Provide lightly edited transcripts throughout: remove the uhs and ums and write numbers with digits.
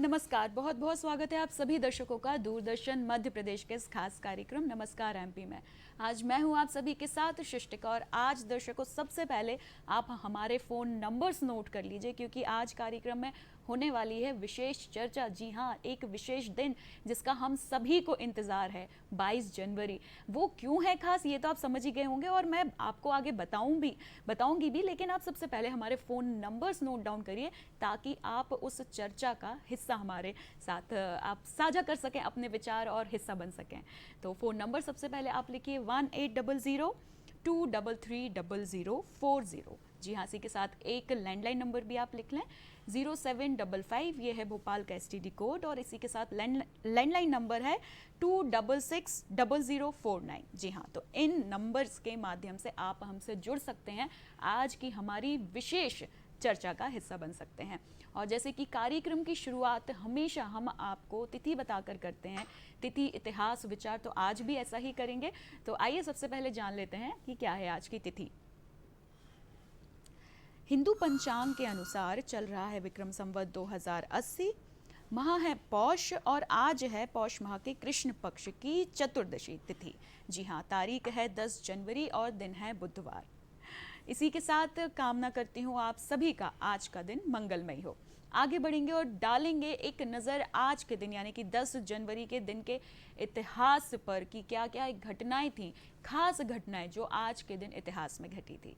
नमस्कार, बहुत बहुत स्वागत है आप सभी दर्शकों का दूरदर्शन मध्य प्रदेश के इस खास कार्यक्रम नमस्कार एमपी में। आज मैं हूं आप सभी के साथ शिष्टिका और आज दर्शकों सबसे पहले आप हमारे फ़ोन नंबर्स नोट कर लीजिए क्योंकि आज कार्यक्रम में होने वाली है विशेष चर्चा। जी हाँ, एक विशेष दिन जिसका हम सभी को इंतज़ार है, 22 जनवरी। वो क्यों है खास ये तो आप समझ ही गए होंगे और मैं आपको आगे बताऊंगी भी, लेकिन आप सबसे पहले हमारे फ़ोन नंबर्स नोट डाउन करिए ताकि आप उस चर्चा का हिस्सा हमारे साथ आप साझा कर सकें अपने विचार और हिस्सा बन सकें। तो फ़ोन नंबर सबसे पहले आप लिखिए 1800-233-0040। जी हाँ, इसी के साथ एक लैंडलाइन नंबर भी आप लिख लें 0755, ये है भोपाल का STD कोड, और इसी के साथ लैंडलाइन नंबर है 2660049। जी हाँ, तो इन नंबर्स के माध्यम से आप हमसे जुड़ सकते हैं, आज की हमारी विशेष चर्चा का हिस्सा बन सकते हैं। और जैसे कि कार्यक्रम की शुरुआत हमेशा हम आपको तिथि बताकर करते हैं, तिथि इतिहास विचार, तो आज भी ऐसा ही करेंगे। तो आइए सबसे पहले जान लेते हैं कि क्या है आज की तिथि। हिंदू पंचांग के अनुसार चल रहा है विक्रम संवत 2080, माह है पौष और आज है पौष माह के कृष्ण पक्ष की चतुर्दशी तिथि। जी हाँ, तारीख है 10 जनवरी और दिन है बुधवार। इसी के साथ कामना करती हूँ आप सभी का आज का दिन मंगलमय हो। आगे बढ़ेंगे और डालेंगे एक नज़र आज के दिन यानी कि 10 जनवरी के दिन के इतिहास पर कि क्या क्या घटनाएं थी, खास घटनाएं जो आज के दिन इतिहास में घटी थी।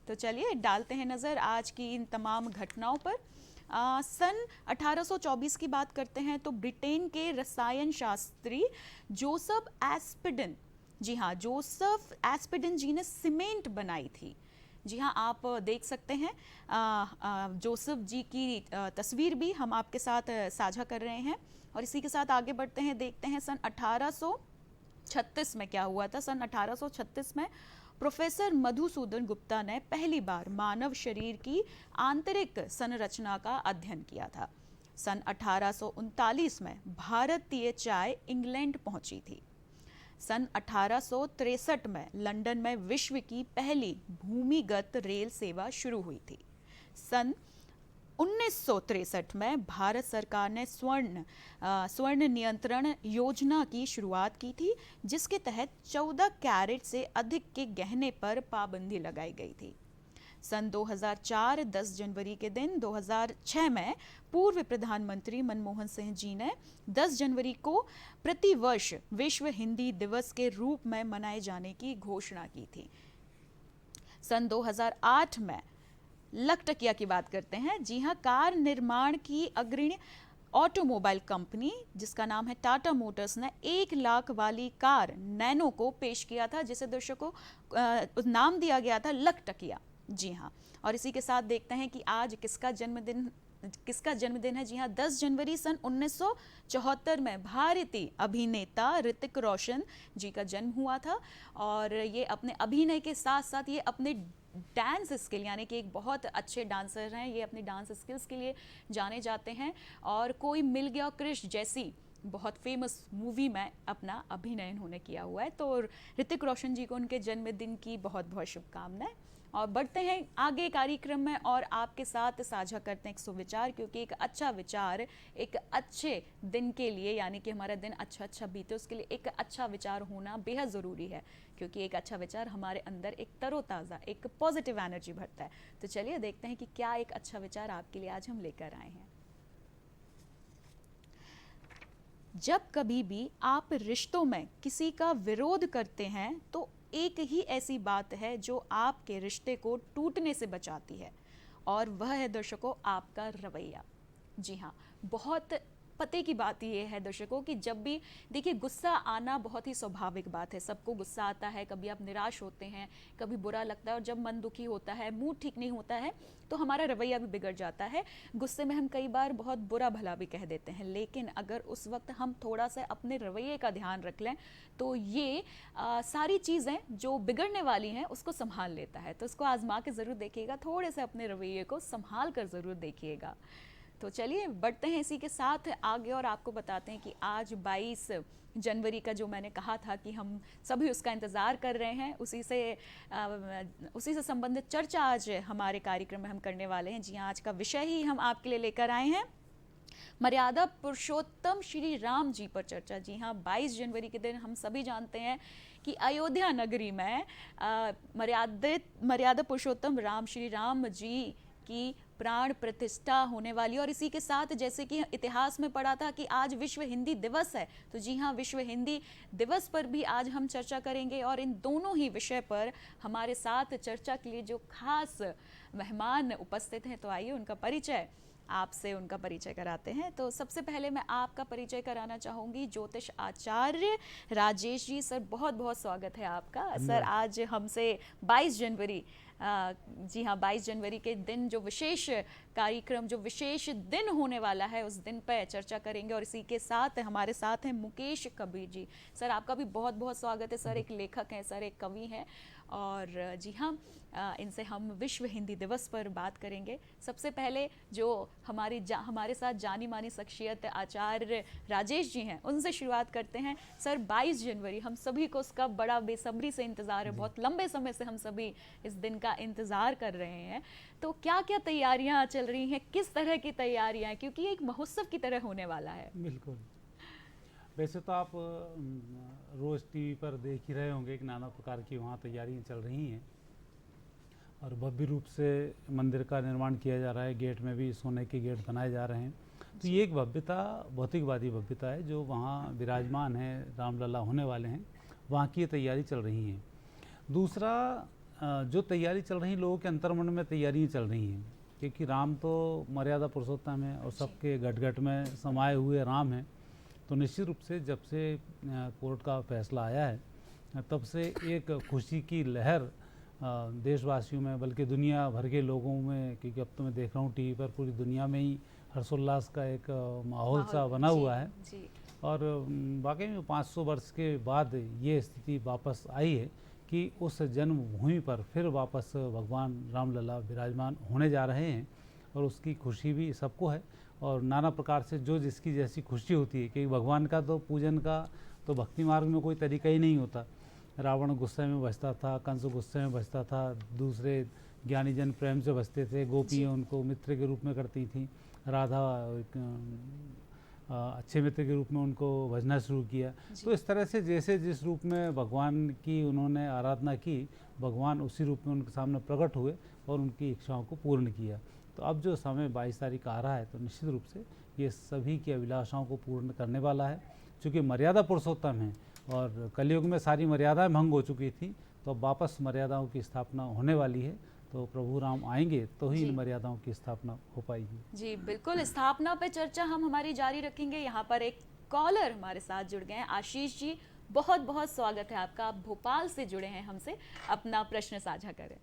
तो चलिए डालते हैं नज़र आज की इन तमाम घटनाओं पर। सन 1824 की बात करते हैं तो ब्रिटेन के रसायन शास्त्री जोसेफ एस्पिडन, जी हाँ, जोसेफ एस्पिडन जी ने सीमेंट बनाई थी। जी हाँ, आप देख सकते हैं जोसेफ जी की तस्वीर भी हम आपके साथ साझा कर रहे हैं। और इसी के साथ आगे बढ़ते हैं, देखते हैं सन 1836 में क्या हुआ था। सन 1836 में प्रोफेसर मधुसूदन गुप्ता ने पहली बार मानव शरीर की आंतरिक संरचना का अध्ययन किया था। सन 1839 में भारतीय चाय इंग्लैंड पहुंची थी। सन 1863 में लंदन में विश्व की पहली भूमिगत रेल सेवा शुरू हुई थी। सन 1963 में भारत सरकार ने स्वर्ण नियंत्रण योजना की शुरुआत की थी, जिसके तहत 14 कैरेट से अधिक के गहने पर पाबंदी लगाई गई थी। सन 2004 10 जनवरी के दिन 2006 में पूर्व प्रधानमंत्री मनमोहन सिंह जी ने 10 जनवरी को प्रतिवर्ष विश्व हिंदी दिवस के रूप में मनाए जाने की घोषणा की थी। सन 2008 में लखटकिया की बात करते हैं। जी हाँ, कार निर्माण की अग्रणी ऑटोमोबाइल कंपनी जिसका नाम है टाटा मोटर्स ने 1 लाख वाली कार नैनो को पेश किया था, जिसे दर्शकों नाम दिया गया था लखटकिया। जी हाँ, और इसी के साथ देखते हैं कि आज किसका जन्मदिन है। जी हाँ, 10 जनवरी सन 1974 में भारतीय अभिनेता ऋतिक रोशन जी का जन्म हुआ था। और ये अपने अभिनय के साथ साथ ये अपने डांस स्किल यानी कि एक बहुत अच्छे डांसर हैं, ये अपने डांस स्किल्स के लिए जाने जाते हैं और कोई मिल गया क्रिश जैसी बहुत फेमस मूवी में अपना अभिनय उन्होंने किया हुआ है। तो ऋतिक रोशन जी को उनके जन्मदिन की बहुत बहुत शुभकामनाएं। और बढ़ते हैं आगे कार्यक्रम में और आपके साथ साझा करते हैं एक सुविचार, क्योंकि एक अच्छा विचार एक अच्छे दिन के लिए यानी कि हमारा दिन अच्छा बीते उसके लिए एक अच्छा विचार होना बेहद ज़रूरी है, क्योंकि एक अच्छा विचार हमारे अंदर एक तरोताज़ा एक पॉजिटिव एनर्जी भरता है। तो चलिए देखते हैं कि क्या एक अच्छा विचार आपके लिए आज हम लेकर आए हैं। जब कभी भी आप रिश्तों में किसी का विरोध करते हैं तो एक ही ऐसी बात है जो आपके रिश्ते को टूटने से बचाती है, और वह है दर्शकों आपका रवैया। जी हाँ, बहुत पते की बात ये है दर्शकों कि जब भी देखिए गुस्सा आना बहुत ही स्वाभाविक बात है, सबको गुस्सा आता है। कभी आप निराश होते हैं, कभी बुरा लगता है, और जब मन दुखी होता है, मूड ठीक नहीं होता है तो हमारा रवैया भी बिगड़ जाता है। गुस्से में हम कई बार बहुत बुरा भला भी कह देते हैं, लेकिन अगर उस वक्त हम थोड़ा सा अपने रवैये का ध्यान रख लें तो ये सारी चीज़ें जो बिगड़ने वाली हैं उसको संभाल लेता है। तो इसको आजमा के ज़रूर देखिएगा, थोड़े से अपने रवैये को संभाल कर ज़रूर देखिएगा। तो चलिए बढ़ते हैं इसी के साथ आगे और आपको बताते हैं कि आज 22 जनवरी का जो मैंने कहा था कि हम सभी उसका इंतज़ार कर रहे हैं, उसी से संबंधित चर्चा आज हमारे कार्यक्रम में हम करने वाले हैं। जी हाँ, आज का विषय ही हम आपके लिए लेकर आए हैं मर्यादा पुरुषोत्तम श्री राम जी पर चर्चा। जी हाँ, 22 जनवरी के दिन हम सभी जानते हैं कि अयोध्या नगरी में मर्यादा पुरुषोत्तम श्री राम जी की प्राण प्रतिष्ठा होने वाली। और इसी के साथ जैसे कि इतिहास में पढ़ा था कि आज विश्व हिंदी दिवस है, तो जी हाँ, विश्व हिंदी दिवस पर भी आज हम चर्चा करेंगे। और इन दोनों ही विषय पर हमारे साथ चर्चा के लिए जो खास मेहमान उपस्थित हैं, तो आइए उनका परिचय कराते हैं। तो सबसे पहले मैं आपका परिचय कराना चाहूँगी, ज्योतिष आचार्य राजेश जी। सर, बहुत बहुत स्वागत है आपका। सर, आज हमसे 22 जनवरी जी हाँ, 22 जनवरी के दिन जो विशेष कार्यक्रम, जो विशेष दिन होने वाला है, उस दिन पर चर्चा करेंगे। और इसी के साथ हमारे साथ हैं मुकेश कबीर जी। सर, आपका भी बहुत बहुत स्वागत है। सर एक लेखक हैं, सर एक कवि हैं, और जी हाँ, इनसे हम विश्व हिंदी दिवस पर बात करेंगे। सबसे पहले जो हमारे साथ जानी मानी शख्सियत आचार्य राजेश जी हैं, उनसे शुरुआत करते हैं। सर, 22 जनवरी हम सभी को उसका बड़ा बेसब्री से इंतज़ार है, बहुत लंबे समय से हम सभी इस दिन का इंतज़ार कर रहे हैं। तो क्या क्या तैयारियां चल रही हैं, किस तरह की तैयारियां हैं, क्योंकि ये एक महोत्सव की तरह होने वाला है। बिल्कुल। वैसे तो आप रोज़ टीवी पर देख ही रहे होंगे कि नाना प्रकार की वहाँ तैयारियां चल रही हैं और भव्य रूप से मंदिर का निर्माण किया जा रहा है। गेट में भी सोने के गेट बनाए जा रहे हैं। तो ये एक भव्यता, भौतिकवादी भव्यता है जो वहाँ विराजमान है, रामलला होने वाले हैं, वहाँ की ये तैयारी चल रही हैं। दूसरा, जो तैयारी चल रही, लोगों के अंतर्मन में तैयारियाँ चल रही हैं, क्योंकि राम तो मर्यादा पुरुषोत्तम है और सबके घट घट में समाये हुए राम हैं। तो निश्चित रूप से जब से कोर्ट का फैसला आया है, तब से एक खुशी की लहर देशवासियों में, बल्कि दुनिया भर के लोगों में, क्योंकि अब तो मैं देख रहा हूँ टीवी पर पूरी दुनिया में ही हर्षोल्लास का एक माहौल सा बना हुआ है। और वाकई में 500 वर्ष के बाद ये स्थिति वापस आई है कि उस जन्मभूमि पर फिर वापस भगवान रामलला विराजमान होने जा रहे हैं, और उसकी खुशी भी सबको है। और नाना प्रकार से जो जिसकी जैसी खुशी होती है, क्योंकि भगवान का तो पूजन का तो भक्ति मार्ग में कोई तरीका ही नहीं होता। रावण गुस्से में बचता था, कंस गुस्से में बचता था, दूसरे ज्ञानीजन प्रेम से बचते थे, गोपियाँ उनको मित्र के रूप में करती थीं, राधा अच्छे मित्र के रूप में उनको भजना शुरू किया। तो इस तरह से जैसे जिस रूप में भगवान की उन्होंने आराधना की, भगवान उसी रूप में उनके सामने प्रकट हुए और उनकी इच्छाओं को पूर्ण किया। तो अब जो समय 22 तारीख आ रहा है, तो निश्चित रूप से ये सभी की अभिलाषाओं को पूर्ण करने वाला है। चूँकि मर्यादा पुरुषोत्तम है और कलयुग में सारी मर्यादाएं भंग हो चुकी थी, तो अब वापस मर्यादाओं की स्थापना होने वाली है। तो प्रभु राम आएंगे तो ही इन मर्यादाओं की स्थापना हो पाएगी। जी बिल्कुल, स्थापना पे चर्चा हम हमारी जारी रखेंगे। यहाँ पर एक कॉलर हमारे साथ जुड़ गए हैं, आशीष जी, बहुत बहुत स्वागत है आपका। आप भोपाल से जुड़े हैं हमसे, अपना प्रश्न साझा करें।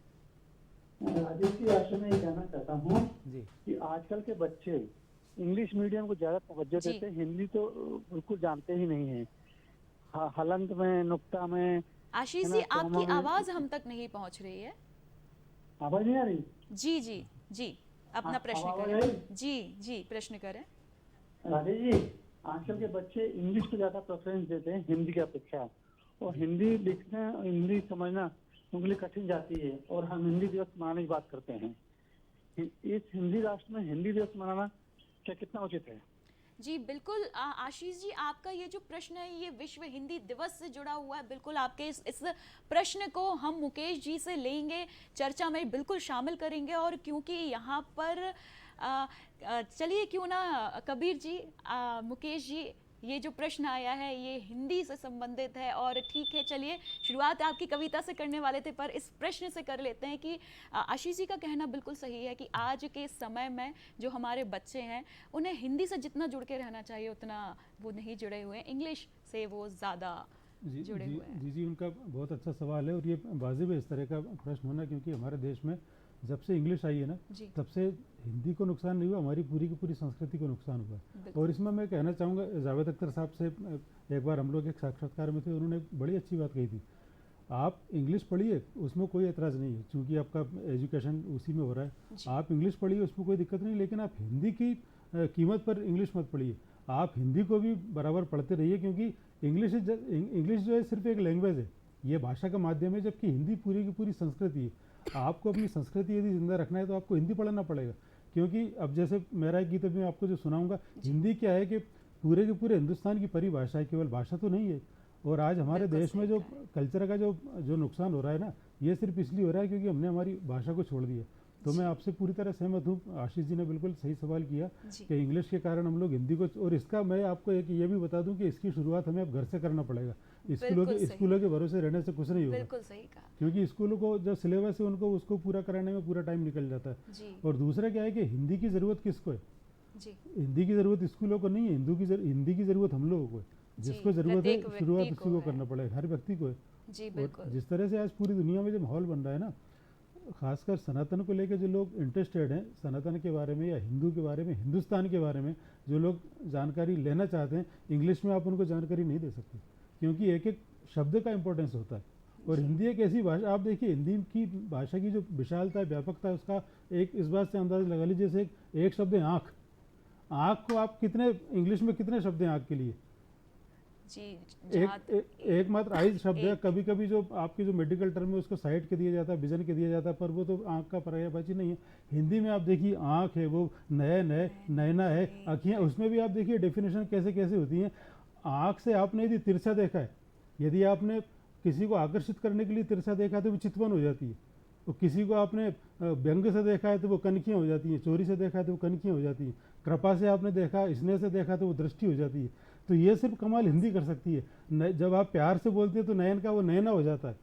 राजेश जी, आपसे मैं ये कहना चाहता हूँ कि आजकल के बच्चे इंग्लिश मीडियम को ज्यादा तवज्जो देते हैं, हिंदी तो बिल्कुल जानते ही नहीं है। हलंत में, नुक्ता में। आशीष जी, आपकी आवाज हम तक नहीं पहुँच रही है। आवाज नहीं आ रही? जी जी जी, अपना प्रश्न करें। जी प्रश्न करें। राजेश जी, आजकल के बच्चे इंग्लिश को ज्यादा प्रेफरेंस देते हैं हिंदी की अपेक्षा, और हिंदी लिखना, हिंदी समझना उनके लिए कठिन जाती है, और हम हिंदी दिवस मनाने की बात करते हैं। इस हिंदी राष्ट्र में हिंदी दिवस मनाना क्या कितना उचित है? जी बिल्कुल आशीष जी, आपका ये जो प्रश्न है ये विश्व हिंदी दिवस से जुड़ा हुआ है। बिल्कुल आपके इस प्रश्न को हम मुकेश जी से लेंगे, चर्चा में बिल्कुल शामिल करेंगे। और क्योंकि यहाँ पर चलिए क्यों ना कबीर जी, मुकेश जी, ये जो प्रश्न आया है ये हिंदी से संबंधित है, और ठीक है, चलिए शुरुआत आपकी कविता से करने वाले थे, पर इस प्रश्न से कर लेते हैं कि आशीष जी का कहना बिल्कुल सही है कि आज के समय में जो हमारे बच्चे हैं उन्हें हिंदी से जितना जुड़ के रहना चाहिए उतना वो नहीं जुड़े हुए हैं, इंग्लिश से वो ज़्यादा जुड़े हुए हैं। जी, उनका बहुत अच्छा सवाल है, और ये वाजिब है इस तरह का प्रश्न होना, क्योंकि हमारे देश में जब से इंग्लिश आई है ना, तब से हिंदी को नुकसान नहीं हुआ, हमारी पूरी की पूरी संस्कृति को नुकसान हुआ। और इसमें मैं कहना चाहूँगा, जावेद अख्तर साहब से एक बार हम लोग एक साक्षात्कार में थे, उन्होंने बड़ी अच्छी बात कही थी। आप इंग्लिश पढ़िए, उसमें कोई एतराज़ नहीं है, क्योंकि आपका एजुकेशन उसी में हो रहा है। आप इंग्लिश पढ़िए, उसमें कोई दिक्कत नहीं, लेकिन आप हिंदी की कीमत पर इंग्लिश मत पढ़िए, आप हिंदी को भी बराबर पढ़ते रहिए, क्योंकि इंग्लिश जो है सिर्फ एक लैंग्वेज है, ये भाषा का माध्यम है, जबकि हिंदी पूरी की पूरी संस्कृति है। आपको अपनी संस्कृति यदि जिंदा रखना है तो आपको हिंदी पढ़ना पड़ेगा, क्योंकि अब जैसे मेरा एक गीत मैं आपको जो सुनाऊंगा, हिंदी क्या है कि पूरे के पूरे हिंदुस्तान की परिभाषा है, केवल भाषा तो नहीं है। और आज हमारे देश में जो कल्चर का जो नुकसान हो रहा है ना, ये सिर्फ इसलिए हो रहा है क्योंकि हमने हमारी भाषा को छोड़ दिया। तो मैं आपसे पूरी तरह सहमत हूँ, आशीष जी ने बिल्कुल सही सवाल किया कि इंग्लिश के कारण हम लोग हिंदी को, और इसका मैं आपको एक ये भी बता दूं कि इसकी शुरुआत हमें अब घर से करना पड़ेगा। स्कूलों के भरोसे रहने से कुछ नहीं होगा, बिल्कुल सही कहा, क्योंकि स्कूलों को जो सिलेबस है उनको उसको पूरा कराने में पूरा टाइम निकल जाता है। और दूसरा क्या है कि हिंदी की ज़रूरत किसको है? हिंदी की ज़रूरत स्कूलों को नहीं है, हिंदी की ज़रूरत हम लोगों को है। जिसको ज़रूरत है शुरुआत उसी को करना पड़ेगा, हर व्यक्ति को है। और जिस तरह से आज पूरी दुनिया में जो माहौल बन रहा है ना, खासकर सनातन को लेकर जो लोग इंटरेस्टेड हैं, सनातन के बारे में या हिंदू के बारे में, हिंदुस्तान के बारे में जो लोग जानकारी लेना चाहते हैं, इंग्लिश में आप उनको जानकारी नहीं दे सकते, क्योंकि एक एक शब्द का इम्पोर्टेंस होता है। और हिंदी एक ऐसी भाषा, आप देखिए हिंदी की भाषा की जो विशालता है, व्यापकता है, उसका एक इस बात से अंदाज़ा लगा लीजिए, जैसे एक शब्द है आँख। आँख को आप कितने इंग्लिश में कितने शब्द हैं आँख के लिए? एक मात्र आइज शब्द है। कभी कभी जो आपकी जो मेडिकल टर्म है उसको साइट के दिया जाता है, विजन के दिया जाता है, पर वो तो आँख का पर्यायवाची नहीं है। हिंदी में आप देखिए आँख है, वो नैना है, आँखियाँ, उसमें भी आप देखिए डेफिनेशन कैसे कैसे होती हैं। आँख से आपने यदि तिरछा देखा है, यदि आपने किसी को आकर्षित करने के लिए तिरछा देखा है तो वो चितवन हो जाती है। तो किसी को आपने व्यंग से देखा है तो वो कनखियाँ हो जाती हैं, चोरी से देखा है तो वो कनखियाँ हो जाती हैं, कृपा से आपने देखा, स्नेह से देखा तो वो दृष्टि हो जाती है। तो ये सिर्फ कमाल हिंदी कर सकती है। जब आप प्यार से बोलते हैं तो नयन का वो नैना हो जाता है।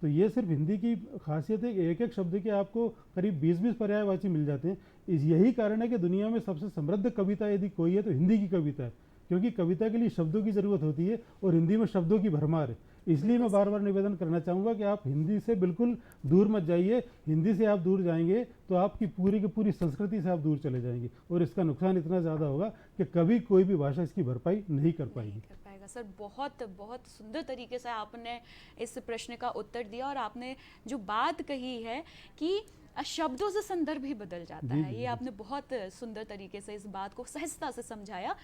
तो ये सिर्फ हिंदी की खासियत है कि एक एक शब्द के आपको करीब 20-20 पर्यायवाची मिल जाते हैं। यही कारण है कि दुनिया में सबसे समृद्ध कविता यदि कोई है तो हिंदी की कविता है, क्योंकि कविता के लिए शब्दों की ज़रूरत होती है और हिंदी में शब्दों की भरमार है। इसलिए मैं बार बार निवेदन करना चाहूँगा कि आप हिंदी से बिल्कुल दूर मत जाइए। हिंदी से आप दूर जाएंगे तो आपकी पूरी की पूरी संस्कृति से आप दूर चले जाएंगे, और इसका नुकसान इतना ज़्यादा होगा कि कभी कोई भी भाषा इसकी भरपाई नहीं कर पाएगी। सर, बहुत बहुत सुंदर तरीके से आपने इस प्रश्न का उत्तर दिया, और आपने जो बात कही है कि शब्दों से संदर्भ ही बदल जाता है, ये आपने बहुत सुंदर तरीके से इस बात को सहजता से समझाया।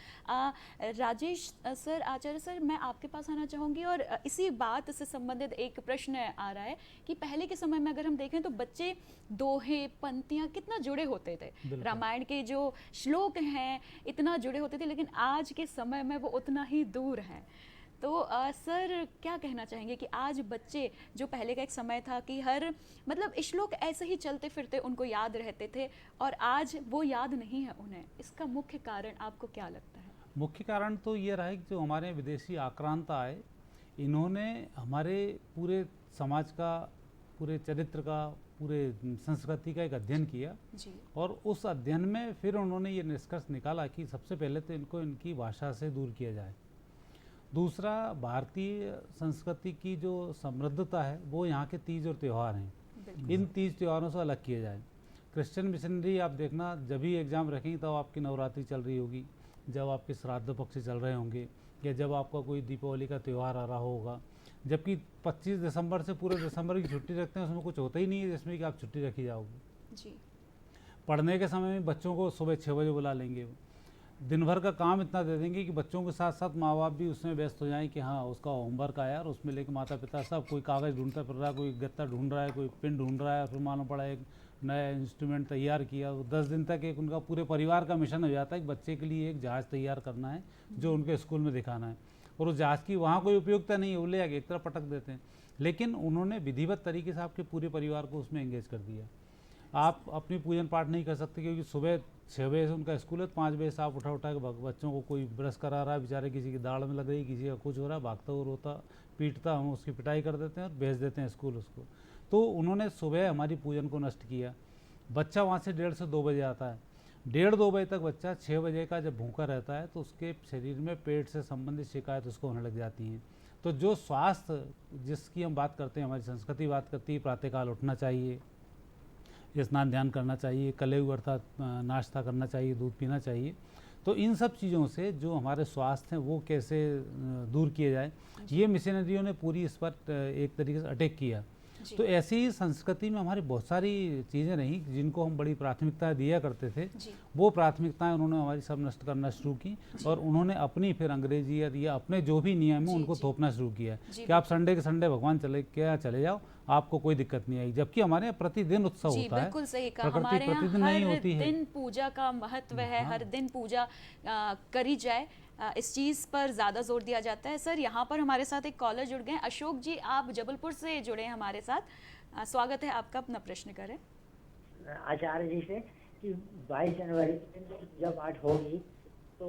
राजेश सर, आचार्य सर, मैं आपके पास आना चाहूँगी, और इसी बात से संबंधित एक प्रश्न आ रहा है कि पहले के समय में अगर हम देखें तो बच्चे दोहे, पंक्तियाँ कितना जुड़े होते थे, रामायण के जो श्लोक हैं इतना जुड़े होते थे, लेकिन आज के समय में वो उतना ही दूर हैं। तो सर क्या कहना चाहेंगे कि आज बच्चे, जो पहले का एक समय था कि हर मतलब श्लोक ऐसे ही चलते फिरते उनको याद रहते थे, और आज वो याद नहीं है उन्हें, इसका मुख्य कारण आपको क्या लगता है? मुख्य कारण तो ये रहा है कि जो हमारे विदेशी आक्रांत आए, इन्होंने हमारे पूरे समाज का, पूरे चरित्र का, पूरे संस्कृति का एक अध्ययन किया जी। और उस अध्ययन में फिर उन्होंने ये निष्कर्ष निकाला कि सबसे पहले तो इनको इनकी भाषा से दूर किया जाए। दूसरा, भारतीय संस्कृति की जो समृद्धता है वो यहाँ के तीज और त्यौहार हैं, इन तीज त्योहारों से अलग किया जाए। क्रिश्चियन मिशनरी आप देखना, जब भी एग्ज़ाम रखेंगे तब आपकी नवरात्रि चल रही होगी, जब आपके श्राद्ध पक्ष चल रहे होंगे, या जब आपका कोई दीपावली का त्यौहार आ रहा होगा, जबकि 25 दिसंबर से पूरे दिसंबर की छुट्टी रखते हैं, उसमें कुछ होता ही नहीं है जिसमें कि आप छुट्टी रखी जाओगी जी। पढ़ने के समय में बच्चों को सुबह 6 बजे बुला लेंगे, दिन भर का काम इतना दे देंगे कि बच्चों के साथ साथ माँ बाप भी उसमें व्यस्त हो जाएं कि हाँ उसका होमवर्क आया, और उसमें लेके माता पिता सब कोई कागज़ ढूंढता फिर रहा है, कोई गत्ता ढूंढ रहा है, कोई पिन ढूंढ रहा है, फिर मालूम पड़ा एक नया इंस्ट्रूमेंट तैयार किया। 10 दिन तक एक उनका पूरे परिवार का मिशन हो जाता है कि बच्चे के लिए एक जहाज़ तैयार करना है जो उनके स्कूल में दिखाना है, और उस जहाज़ की वहाँ कोई उपयोगिता नहीं है, वो ले आके एक तरफ पटक देते हैं। लेकिन उन्होंने विधिवत तरीके से आपके पूरे परिवार को उसमें एंगेज कर दिया। आप अपनी पूजन पाठ नहीं कर सकते क्योंकि सुबह 6 बजे से उनका स्कूल है, 5 बजे से आप उठा के बच्चों को, कोई ब्रश करा रहा है बेचारे, किसी की दाढ़ में लग रही, किसी का कुछ हो रहा है, भागता हुआ रोता पीटता, हम उसकी पिटाई कर देते हैं और भेज देते हैं स्कूल उसको। तो उन्होंने सुबह हमारी पूजन को नष्ट किया। बच्चा वहाँ से 1:30 से 2 बजे आता है, 1:30-2 बजे तक बच्चा 6 बजे का जब भूखा रहता है तो उसके शरीर में पेट से संबंधित शिकायत उसको होने लग जाती हैं। तो जो स्वास्थ्य जिसकी हम बात करते हैं, हमारी संस्कृति बात करती है, प्रातःकाल उठना चाहिए, स्नान ध्यान करना चाहिए, कले हुए अर्थात नाश्ता करना चाहिए, दूध पीना चाहिए। तो इन सब चीज़ों से जो हमारे स्वास्थ्य हैं वो कैसे दूर किए जाए, ये मिशनरियों ने पूरी इस पर एक तरीके से अटैक किया। जी। तो ऐसी ही संस्कृति में हमारी बहुत सारी चीज़ें रहीं जिनको हम बड़ी प्राथमिकता दिया करते थे। जी। वो प्राथमिकताएं उन्होंने हमारी सब नष्ट करना शुरू की और उन्होंने अपनी फिर अंग्रेजियत या अपने जो भी नियम है जी, उनको जी। थोपना शुरू किया जी, कि आप संडे के संडे भगवान चले जाओ, आपको कोई दिक्कत नहीं आई। जबकि हमारे यहाँ प्रतिदिन उत्सव जी होता है, बिल्कुल सही कहा। प्रकृति हमारे यहाँ प्रतिदिन नहीं हर होती है। दिन पूजा का महत्व है, हाँ। हर दिन पूजा करी जाए, इस चीज़ पर ज़्यादा जोर दिया जाता है। सर यहाँ पर हमारे साथ एक कॉलर जुड़ गए हैं, अशोक जी, आप जबलपुर से जुड़े हैं हमारे साथ। स्वागत है आपका, अपना प्रश्न करें। आचार्य जी से कि 22 जनवरी के दिन पूजा पाठ होगी तो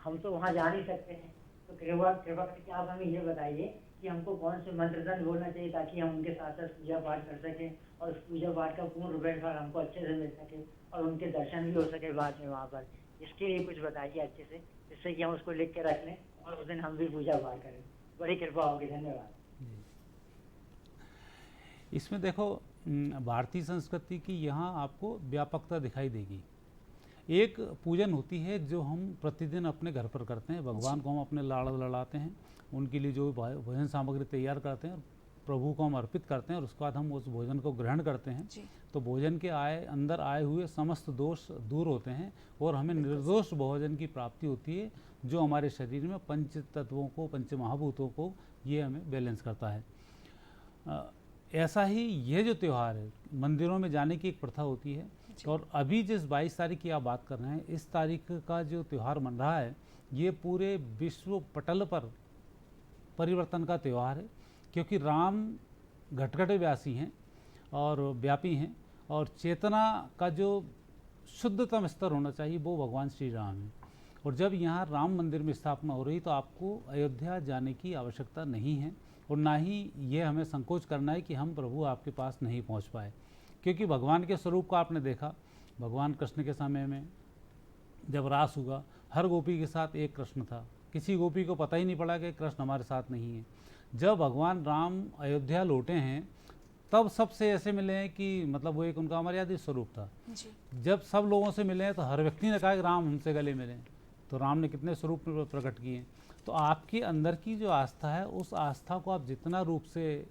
हम तो वहाँ जा नहीं सकते हैं, तो कृपा करके आप हमें ये बताइए कि हमको कौन से मंत्र दंड बोलना चाहिए ताकि हम उनके साथ साथ पूजा पाठ कर सकें और उस पूजा पाठ का पूर्ण रूपेण हमको अच्छे से मिल सके और उनके दर्शन भी हो सके बाद में वहाँ पर। इसके लिए कुछ बताइए अच्छे से, जिससे कि हम उसको लिख के रख लें और उस दिन हम भी पूजा पाठ करें। बड़ी कृपा होगी, धन्यवाद। इसमें देखो भारतीय संस्कृति की यहाँ आपको व्यापकता दिखाई देगी। एक पूजन होती है जो हम प्रतिदिन अपने घर पर करते हैं, भगवान को हम अपने लाड़ लड़ाते हैं, उनके लिए जो भोजन सामग्री तैयार करते हैं प्रभु को हम अर्पित करते हैं और उसके बाद हम उस भोजन को ग्रहण करते हैं। तो भोजन के अंदर आए हुए समस्त दोष दूर होते हैं और हमें निर्दोष भोजन की प्राप्ति होती है, जो हमारे शरीर में पंच तत्वों को, पंच महाभूतों को ये हमें बैलेंस करता है। ऐसा ही ये जो त्यौहार है, मंदिरों में जाने की एक प्रथा होती है और अभी जिस 22 तारीख की आप बात कर रहे हैं, इस तारीख का जो त्यौहार मन रहा है ये पूरे विश्व पटल पर परिवर्तन का त्यौहार है, क्योंकि राम घटघट व्यासी हैं और व्यापी हैं और चेतना का जो शुद्धतम स्तर होना चाहिए वो भगवान श्री राम है। और जब यहाँ राम मंदिर में स्थापना हो रही तो आपको अयोध्या जाने की आवश्यकता नहीं है और ना ही ये हमें संकोच करना है कि हम प्रभु आपके पास नहीं पहुँच पाए, क्योंकि भगवान के स्वरूप को आपने देखा। भगवान कृष्ण के समय में जब रास हुआ, हर गोपी के साथ एक कृष्ण था, किसी गोपी को पता ही नहीं पड़ा कि कृष्ण हमारे साथ नहीं है। जब भगवान राम अयोध्या लौटे हैं तब सबसे ऐसे मिले हैं कि मतलब वो एक उनका मर्यादित स्वरूप था जी। जब सब लोगों से मिले हैं तो हर व्यक्ति ने कहा कि राम हमसे गले मिले, तो राम ने कितने स्वरूप प्रकट किए। तो आपके अंदर की जो आस्था है, उस आस्था को आप जितना रूप से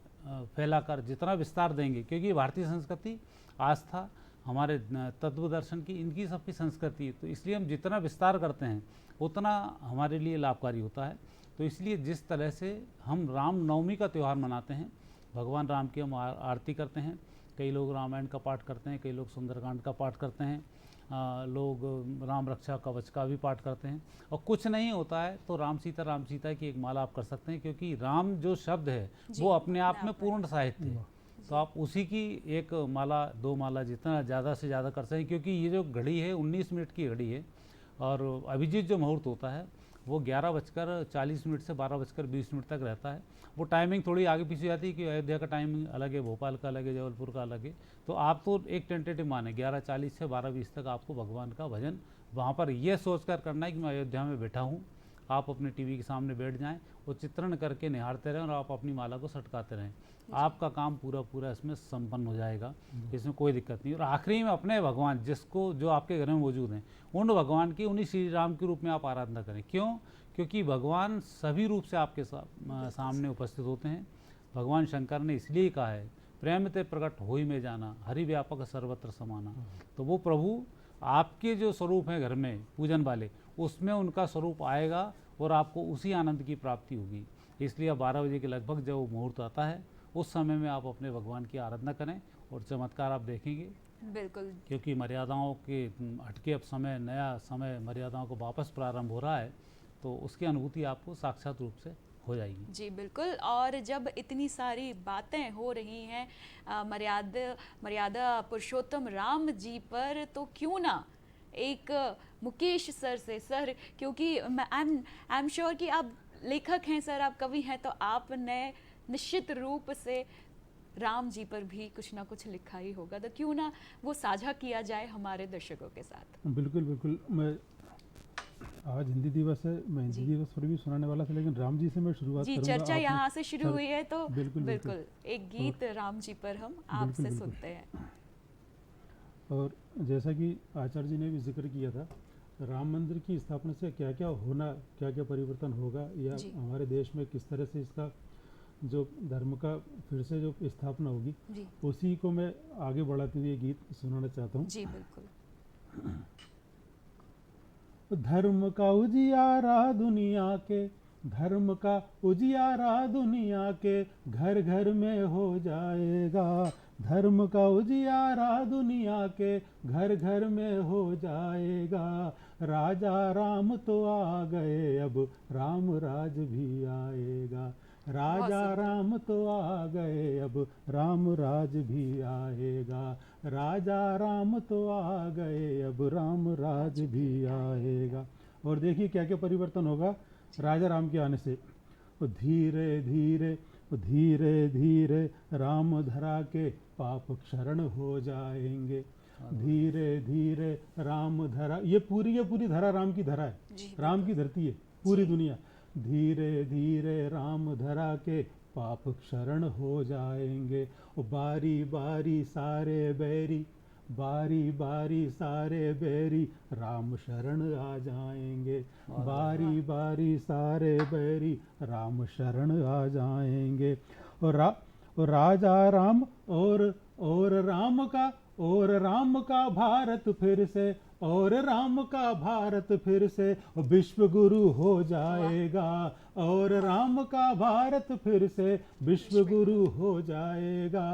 फैलाकर जितना विस्तार देंगे, क्योंकि भारतीय संस्कृति आस्था, हमारे तत्व दर्शन की, इनकी सबकी संस्कृति है, तो इसलिए हम जितना विस्तार करते हैं उतना हमारे लिए लाभकारी होता है। तो इसलिए जिस तरह से हम राम नवमी का त्यौहार मनाते हैं, भगवान राम की हम आरती करते हैं, कई लोग रामायण का पाठ करते हैं, कई लोग सुंदरकांड का पाठ करते हैं, लोग राम रक्षा कवच का भी पाठ करते हैं। और कुछ नहीं होता है तो राम सीता की एक माला आप कर सकते हैं, क्योंकि राम जो शब्द है वो अपने आप में पूर्ण साहित्य है। तो आप उसी की एक माला, दो माला, जितना ज़्यादा से ज़्यादा कर सकें, क्योंकि ये जो घड़ी है 19 मिनट की घड़ी है और अभिजीत जो मुहूर्त होता है वो 11:40 से 12:20 तक रहता है। वो टाइमिंग थोड़ी आगे पीछे जाती है कि अयोध्या का टाइमिंग अलग है, भोपाल का अलग है, जबलपुर का अलग है। तो आप तो एक टेंटेटिव माने 11:40 से 12:20 तक आपको भगवान का भजन वहाँ पर ये सोचकर करना है कि मैं अयोध्या में बैठा हूँ। आप अपने टीवी के सामने बैठ जाएं और चित्रण करके निहारते रहें और आप अपनी माला को सटकाते रहें, आपका काम पूरा इसमें संपन्न हो जाएगा, इसमें कोई दिक्कत नहीं। और आखिरी में अपने भगवान जिसको जो आपके घर में मौजूद हैं, उन भगवान की, उन्हीं श्री राम के रूप में आप आराधना करें। क्यों? क्योंकि भगवान सभी रूप से आपके सामने उपस्थित होते हैं। भगवान शंकर ने इसलिए कहा है, प्रेम ते प्रकट होई में जाना, हरि व्यापक सर्वत्र समाना। तो वो प्रभु आपके जो स्वरूप हैं घर में पूजन वाले, उसमें उनका स्वरूप आएगा और आपको उसी आनंद की प्राप्ति होगी। इसलिए अब 12 बजे के लगभग जब वो मुहूर्त आता है, उस समय में आप अपने भगवान की आराधना करें और चमत्कार आप देखेंगे। बिल्कुल, क्योंकि मर्यादाओं के हटके अब समय, नया समय मर्यादाओं को वापस प्रारंभ हो रहा है, तो उसकी अनुभूति आपको साक्षात रूप से हो जाएगी। जी बिल्कुल। और जब इतनी सारी बातें हो रही हैं मर्यादा पुरुषोत्तम राम जी पर, तो क्यों ना एक मुकेश सर से, सर क्योंकि आई एम श्योर कि आप लेखक हैं सर, आप कवि हैं, तो आपने निश्चित रूप से राम जी पर भी कुछ ना कुछ लिखा ही होगा, तो क्यों ना वो साझा किया जाए हमारे दर्शकों के साथ। बिल्कुल। मैं आज हिंदी दिवस है, मैं हिंदी दिवस पर भी सुनाने वाला था, लेकिन राम जी से मैं शुरुआत जी, करूंगा। चर्चा यहाँ से शुरू हुई है तो बिल्कुल एक गीत राम जी पर हम आपसे सुनते हैं। और जैसा कि आचार्य जी ने भी जिक्र किया था, राम मंदिर की स्थापना से क्या क्या होना, क्या क्या परिवर्तन होगा, या हमारे देश में किस तरह से इसका जो धर्म का फिर से जो स्थापना होगी, जी उसी को मैं आगे बढ़ाते हुए गीत सुनाना चाहता हूँ। जी बिल्कुल। धर्म का उजियारा दुनिया के, धर्म का उजियारा दुनिया के, घर घर में हो जाएगा। धर्म का उजियारा दुनिया के, घर घर में हो जाएगा। राजा राम तो आ गए, अब राम राज भी आएगा। राजा राम तो आ गए, अब राम राज भी आएगा। राजा राम तो आ गए, अब राम राज भी आएगा। और देखिए क्या क्या परिवर्तन होगा राजा राम के आने से। वो धीरे धीरे, धीरे धीरे राम धरा के पाप क्षरण हो जाएंगे। धीरे धीरे राम धरा, ये पूरी धरा राम की धरा है, राम की धरती है पूरी दुनिया। धीरे धीरे राम धरा के पाप क्षरण हो जाएंगे। बारी बारी सारे बैरी, बारी बारी सारे बैरी राम शरण आ जाएंगे। बारी बारी सारे बैरी राम शरण आ जाएंगे। और राजा राम और राम का भारत फिर से, और राम का भारत फिर से विश्व गुरु हो जाएगा। और राम का भारत फिर से विश्व गुरु हो जाएगा।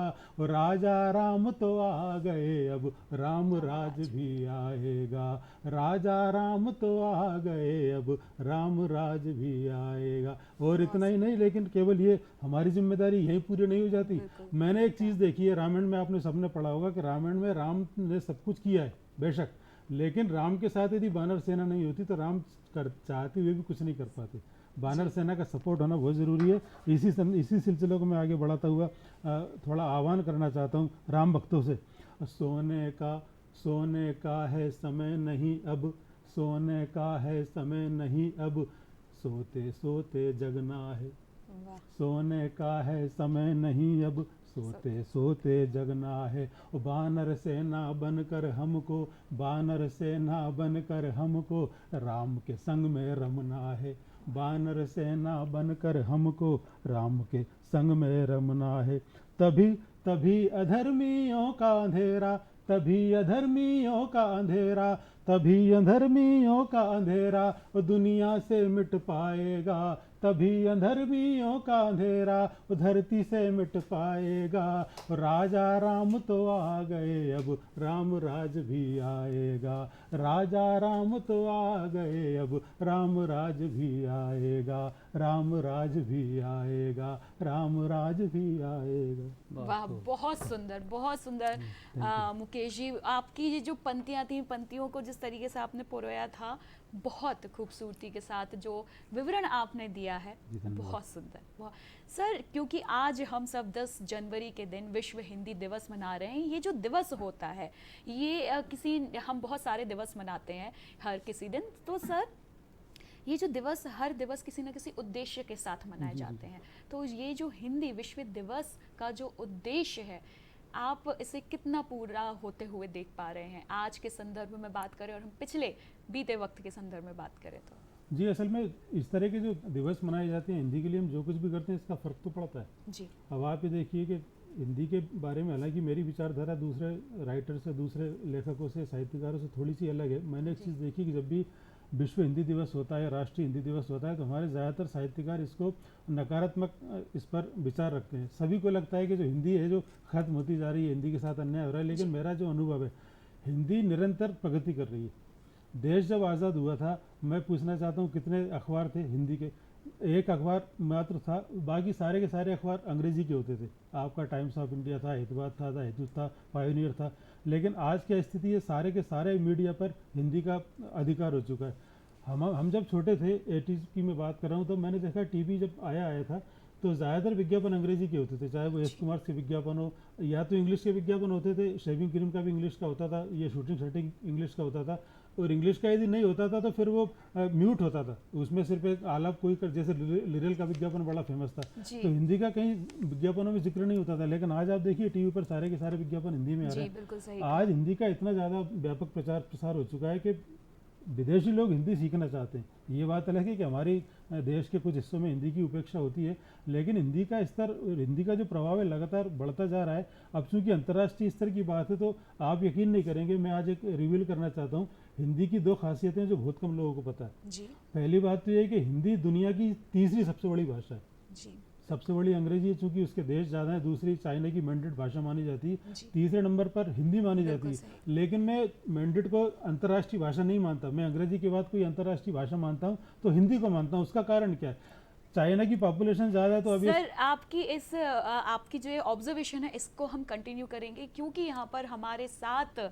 राजा राम तो आ गए, अब राम राज भी आएगा। राजा राम तो आ गए, अब राम राज भी आएगा। और इतना ही नहीं, लेकिन केवल ये हमारी जिम्मेदारी यही पूरी नहीं हो जाती। मैंने एक चीज़ देखी है रामायण में, आपने सबने पढ़ा होगा कि रामायण में राम ने सब कुछ किया है बेशक, लेकिन राम के साथ यदि वानर सेना नहीं होती तो राम चाहते हुए भी कुछ नहीं कर पाते। वानर सेना का सपोर्ट होना बहुत ज़रूरी है। इसी सिलसिले को मैं आगे बढ़ाता हुआ थोड़ा आह्वान करना चाहता हूँ राम भक्तों से। सोने का है समय नहीं अब, सोने का है समय नहीं अब, सोते सोते जगना है। सोने का है समय नहीं अब, सोते सोते जगना है। वानर सेना बनकर हमको, वानर सेना बनकर हमको राम के संग में रमना है। वानर सेना बनकर हमको राम के संग में रमना है। तभी तभी अधर्मियों का अंधेरा, तभी अधर्मियों का अंधेरा, तभी अधर्मियों का अंधेरा दुनिया से मिट पाएगा। तभी अधर्मियों का अंधेरा धरती से मिट पाएगा। राजा राम तो आ गए, अब राम राज भी आएगा। राजा राम तो आ गए, अब राम राज भी आएगा। राम राज भी आएगा, राम राज भी आएगा। वाह, बहुत सुंदर, बहुत सुंदर। मुकेश जी, आपकी ये जो पंक्तियाँ थी, पंक्तियों को जिस तरीके से आपने परोया था, बहुत खूबसूरती के साथ जो विवरण आपने दिया है, बहुत सुंदर। बहुत सर, क्योंकि आज हम सब 10 जनवरी के दिन विश्व हिंदी दिवस मना रहे हैं। ये जो दिवस होता है, ये हम बहुत सारे दिवस मनाते हैं हर किसी दिन, तो सर ये जो दिवस, हर दिवस किसी न किसी उद्देश्य के साथ मनाए जाते हैं। तो ये जो हिंदी विश्व दिवस का जो उद्देश्य है, आप इसे कितना पूरा होते हुए देख पा रहे हैं आज के संदर्भ में बात करें और हम पिछले बीते वक्त के संदर्भ में बात करें तो? जी, असल में इस तरह के जो दिवस मनाए जाते हैं हिंदी के लिए, हम जो कुछ भी करते हैं इसका फ़र्क तो पड़ता है जी। अब आप ये देखिए कि हिंदी के बारे में हालांकि मेरी विचारधारा दूसरे राइटर से, दूसरे लेखकों से, साहित्यकारों से थोड़ी सी अलग है। मैंने एक चीज़ देखी कि जब भी विश्व हिंदी दिवस होता है, राष्ट्रीय हिंदी दिवस होता है, तो हमारे ज़्यादातर साहित्यकार इसको नकारात्मक इस पर विचार रखते हैं। सभी को लगता है कि जो हिंदी है जो ख़त्म होती जा रही है, हिंदी के साथ अन्याय हो रहा है। लेकिन मेरा जो अनुभव है, हिंदी निरंतर प्रगति कर रही है। देश जब आज़ाद हुआ था, मैं पूछना चाहता हूँ कितने अखबार थे हिंदी के? एक अखबार मात्र था, बाकी सारे के सारे अखबार अंग्रेजी के होते थे। आपका टाइम्स ऑफ इंडिया था, हितवाद था, हितुत था, पायोनियर था। लेकिन आज क्या स्थिति है, सारे के सारे मीडिया पर हिंदी का अधिकार हो चुका है। हम जब छोटे थे, 80s की मैं बात कर रहा हूँ, तो मैंने देखा टीवी जब आया था तो ज़्यादातर विज्ञापन अंग्रेजी के होते थे, चाहे वो एस कुमार के विज्ञापन हो या तो इंग्लिश के विज्ञापन होते थे। शेविंग क्रीम का भी इंग्लिश का होता था, ये शूटिंग सेटिंग इंग्लिश का होता था। और इंग्लिश का यदि नहीं होता था तो फिर वो म्यूट होता था, उसमें सिर्फ एक आलाप कोई कर, जैसे लिरल का विज्ञापन बड़ा फेमस था। तो हिंदी का कहीं विज्ञापनों में जिक्र नहीं होता था। लेकिन आज आप देखिए टीवी पर सारे के सारे विज्ञापन हिंदी में आ रहे हैं। आज हिंदी का इतना ज़्यादा व्यापक प्रचार प्रसार हो चुका है कि विदेशी लोग हिंदी सीखना चाहते हैं। ये बात अलग है कि हमारी देश के कुछ हिस्सों में हिंदी की उपेक्षा होती है, लेकिन हिंदी का स्तर, हिंदी का जो प्रभाव है लगातार बढ़ता जा रहा है। अब चूंकि अंतर्राष्ट्रीय स्तर की बात है तो आप यकीन नहीं करेंगे, मैं आज एक रिवील करना चाहता हूँ हिंदी की 2 खासियतें जो बहुत कम लोगों को पता है। जी पहली बात तो ये है कि हिंदी दुनिया की तीसरी सबसे बड़ी भाषा है। जी सबसे बड़ी अंग्रेजी है, चूंकि उसके देश ज़्यादा है, दूसरी चाइना की मैंडेट भाषा मानी जाती है, जी। तीसरे नंबर पर हिंदी मानी जाती बिल्कुल है। सही। लेकिन मैं मैंडेट को अंतर्राष्ट्रीय भाषा नहीं मानता, मैं अंग्रेजी के बाद कोई अंतर्राष्ट्रीय भाषा मानता हूँ तो हिंदी को मानता हूँ। उसका कारण क्या है? चाइना की पॉपुलेशन ज़्यादा है तो अभी सर आपकी जो ये ऑब्जर्वेशन है इसको हम कंटिन्यू करेंगे, क्योंकि यहाँ पर हमारे साथ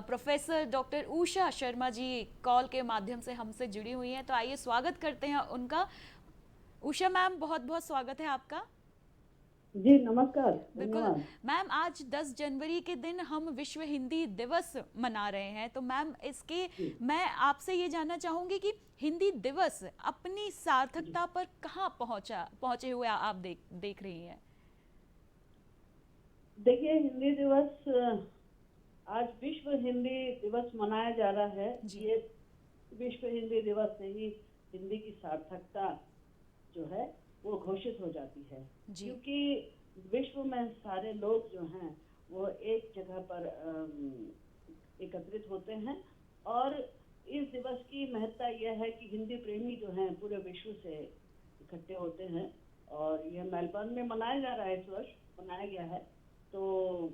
professor doctor Usha Sharma ji call के माध्यम से हमसे जुड़ी हुई हैं। तो आइए स्वागत करते हैं उनका। उषा मैम, बहुत बहुत स्वागत है आपका। जी नमस्कार, बिल्कुल धन्यवाद। मैम, आज 10 जनवरी के दिन हम विश्व हिंदी दिवस मना रहे हैं, तो मैम मैं आपसे ये जानना चाहूंगी कि हिंदी दिवस अपनी सार्थकता पर कहाँ पहुंचे हुए आप देख रही हैं। देखिए, हिंदी दिवस आज विश्व हिंदी दिवस मनाया जा रहा है। जी। ये विश्व हिंदी दिवस से ही हिंदी की सार्थकता जो है वो घोषित हो जाती है, जी। क्योंकि विश्व में सारे लोग जो हैं वो एक जगह पर एकत्रित होते हैं, और इस दिवस की महत्ता यह है कि हिंदी प्रेमी जो हैं पूरे विश्व से इकट्ठे होते हैं, और यह मेलबर्न में मनाया जा रहा है, इस वर्ष मनाया गया है। तो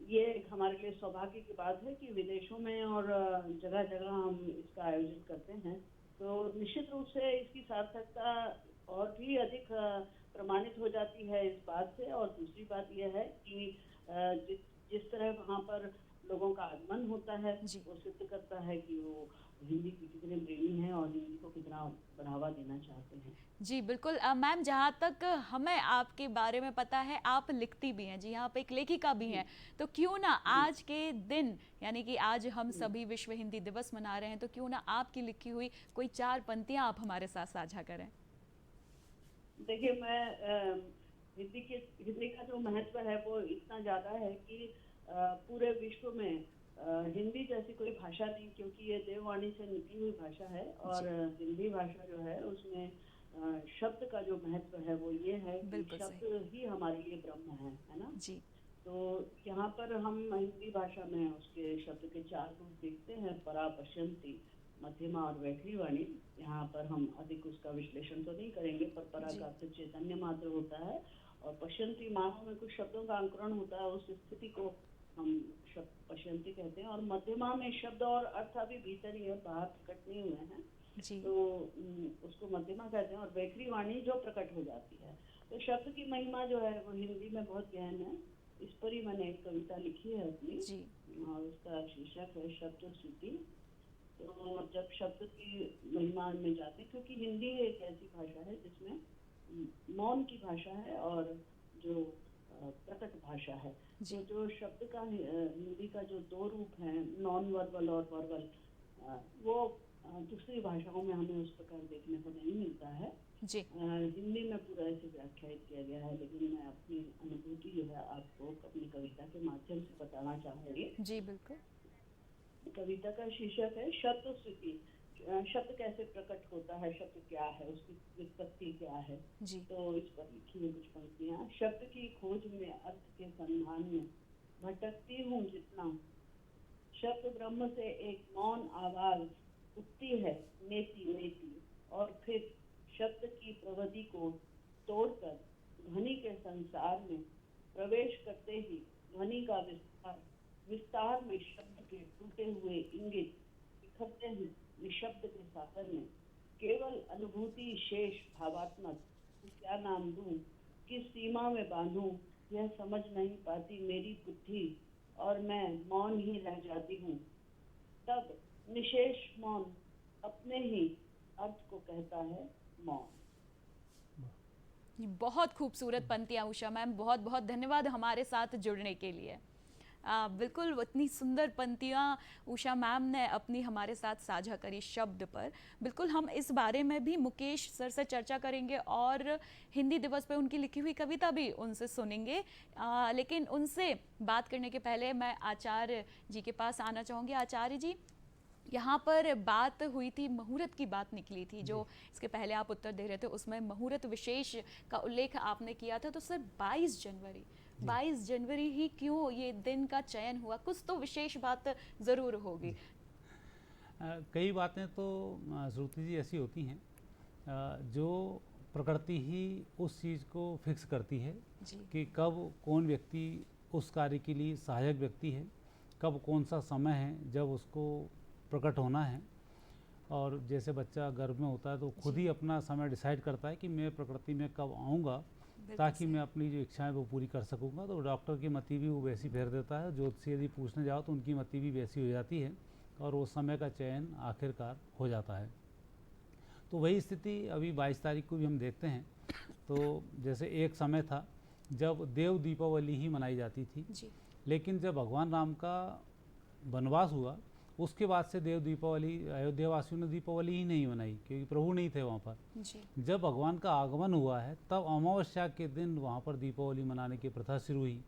ये एक हमारे लिए सौभाग्य की बात है कि विदेशों में और जगह जगह हम इसका आयोजन करते हैं। तो निश्चित रूप से इसकी सार्थकता और भी अधिक प्रमाणित हो जाती है इस बात से। और दूसरी बात यह है कि जिस तरह वहाँ पर लोगों का आगमन होता है वो सिद्ध करता है कि वो हिंदी के कितने प्रेमी हैं और हिंदी को कितना बढ़ावा देना चाहते हैं। जी बिल्कुल मैम, जहाँ तक हमें आपके बारे में पता है आप लिखती भी हैं, जी हाँ, आप एक लेखिका भी हैं, तो क्यों ना आज के दिन, यानी कि आज हम सभी विश्व हिंदी दिवस मना रहे हैं, तो क्यों ना आपकी लिखी हुई कोई 4 पंक्तियाँ आप हमारे साथ साझा करें। देखिए, मैं हिंदी का जो महत्व है वो इतना ज़्यादा है कि पूरे विश्व में हिंदी जैसी कोई भाषा नहीं, क्योंकि ये देववाणी से निकली हुई भाषा है। और हिंदी भाषा जो है उसमें शब्द का जो महत्व है वो ये है कि शब्द ही हमारे लिए ब्रह्म है ना जी। तो यहाँ पर हम हिंदी भाषा में उसके शब्द के 4 रूप देखते हैं, परा, पश्यंती, मध्यमा और वैखरी वाणी। यहाँ पर हम अधिक उसका विश्लेषण तो नहीं करेंगे, पर परा का अर्थ चैतन्य मात्र होता है, और पश्यंती मानव में कुछ शब्दों का अंकुरण होता है, उस स्थिति को हम शब्द पश्यंती कहते हैं। और मध्यमा में शब्द और अर्थ अभी भीतर ही है, बाहर प्रकट नहीं हुए हैं, तो उसको मध्यमा कहते हैं। और वैखरी वाणी जो प्रकट हो जाती है, तो शब्द की महिमा जो है वो हिंदी में बहुत गहन है। इस पर ही मैंने एक कविता लिखी है अपनी, और उसका शीर्षक है शब्द स्तुति। तो जब शब्द की महिमा में जाते हैं, क्योंकि हिंदी एक ऐसी भाषा है जिसमें मौन की भाषा है और जो प्रकट भाषा है, तो जो शब्द का हिंदी का जो 2 रूप हैं, नॉन वर्बल और वर्बल, वो दूसरी भाषाओं में हमें उस प्रकार देखने को नहीं मिलता है। हिंदी में पूरा ऐसे व्याख्यायित किया गया है, लेकिन मैं अपनी अनुभूति जो है आपको अपनी कविता के माध्यम से बताना चाहूँगी। जी बिल्कुल। कविता का शीर्षक है शब्द स्तुति। शब्द कैसे प्रकट होता है, शब्द क्या है, उसकी व्युत्पत्ति क्या है, तो इस पर लिखी हुई कुछ पंक्तियाँ। शब्द की खोज में, अर्थ के संधान में भटकती हूँ जितना, शब्द ब्रह्म से एक मौन आवाज उठती है नेति नेति, और फिर शब्द की प्रवृत्ति को तोड़कर ध्वनि के संसार में प्रवेश करते ही ध्वनि का विस्तार में शब्द के टूटे हुए इंगित बिखरते हैं निशब्द के सागर में। केवल अनुभूति शेष भावात्मक, क्या नाम दूं, किस सीमा में बांधूं, यह समझ नहीं पाती मेरी बुद्धि, और मैं मौन ही रह जाती हूँ। तब निशेष मौन अपने ही अर्थ को कहता है मौन। बहुत खूबसूरत पंक्तियाँ उषा मैम, बहुत बहुत धन्यवाद हमारे साथ जुड़ने के लिए। बिल्कुल इतनी सुंदर पंक्तियाँ उषा मैम ने अपनी हमारे साथ साझा करी शब्द पर। बिल्कुल हम इस बारे में भी मुकेश सर से चर्चा करेंगे और हिंदी दिवस पर उनकी लिखी हुई कविता भी उनसे सुनेंगे, लेकिन उनसे बात करने के पहले मैं आचार्य जी के पास आना चाहूँगी। आचार्य जी, यहाँ पर बात हुई थी, मुहूर्त की बात निकली थी, जो इसके पहले आप उत्तर दे रहे थे उसमें मुहूर्त विशेष का उल्लेख आपने किया था। तो सर 22 जनवरी ही क्यों ये दिन का चयन हुआ? कुछ तो विशेष बात ज़रूर होगी। कई बातें तो श्रुति जी ऐसी होती हैं जो प्रकृति ही उस चीज़ को फिक्स करती है कि कब कौन व्यक्ति उस कार्य के लिए सहायक व्यक्ति है, कब कौन सा समय है जब उसको प्रकट होना है। और जैसे बच्चा गर्भ में होता है तो खुद ही अपना समय डिसाइड करता है कि मैं प्रकृति में कब आऊँगा ताकि मैं अपनी जो इच्छाएं वो पूरी कर सकूँगा। तो डॉक्टर की मति भी वो वैसी फेर देता है, ज्योतिषी यदि पूछने जाओ तो उनकी मति भी वैसी हो जाती है और वो समय का चयन आखिरकार हो जाता है। तो वही स्थिति अभी 22 तारीख को भी हम देखते हैं। तो जैसे एक समय था जब देव दीपावली ही मनाई जाती थी जी। लेकिन जब भगवान राम का वनवास हुआ उसके बाद से देव दीपावली, अयोध्या वासियों ने दीपावली ही नहीं मनाई क्योंकि प्रभु नहीं थे वहाँ पर जी। जब भगवान का आगमन हुआ है तब अमावस्या के दिन वहाँ पर दीपावली मनाने की प्रथा शुरू हुई।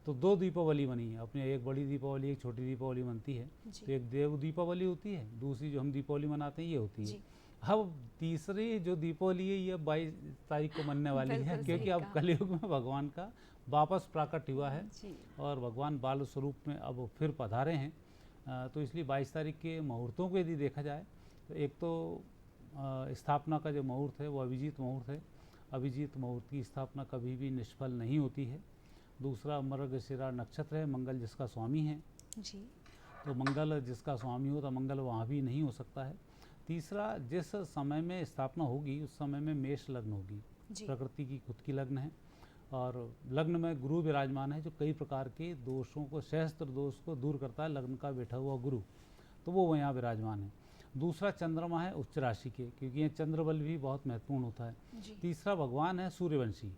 तो 2 दीपावली बनी है अपने, एक बड़ी दीपावली एक छोटी दीपावली बनती है। तो एक देव दीपावली होती है, दूसरी जो हम दीपावली मनाते हैं ये होती है। अब तीसरी जो दीपावली है ये 22 तारीख को मनने वाली है क्योंकि अब कलयुग में भगवान का वापस प्राकट हुआ है और भगवान बाल स्वरूप में अब फिर पधारे हैं। तो इसलिए 22 तारीख के मुहूर्तों को यदि देखा जाए तो एक तो स्थापना का जो मुहूर्त है वो अभिजीत मुहूर्त है। अभिजीत मुहूर्त की स्थापना कभी भी निष्फल नहीं होती है। दूसरा मृगशिरा नक्षत्र है, मंगल जिसका स्वामी है जी। तो मंगल जिसका स्वामी हो तो मंगल वहाँ भी नहीं हो सकता है। तीसरा जिस समय में स्थापना होगी उस समय में मेष लग्न होगी, प्रकृति की खुद की लग्न है और लग्न में गुरु विराजमान है जो कई प्रकार के दोषों को, सहस्त्र दोष को दूर करता है। लग्न का बैठा हुआ गुरु तो वो यहाँ विराजमान है। दूसरा चंद्रमा है उच्च राशि के क्योंकि ये चंद्र बल भी बहुत महत्वपूर्ण होता है। तीसरा भगवान है सूर्यवंशी,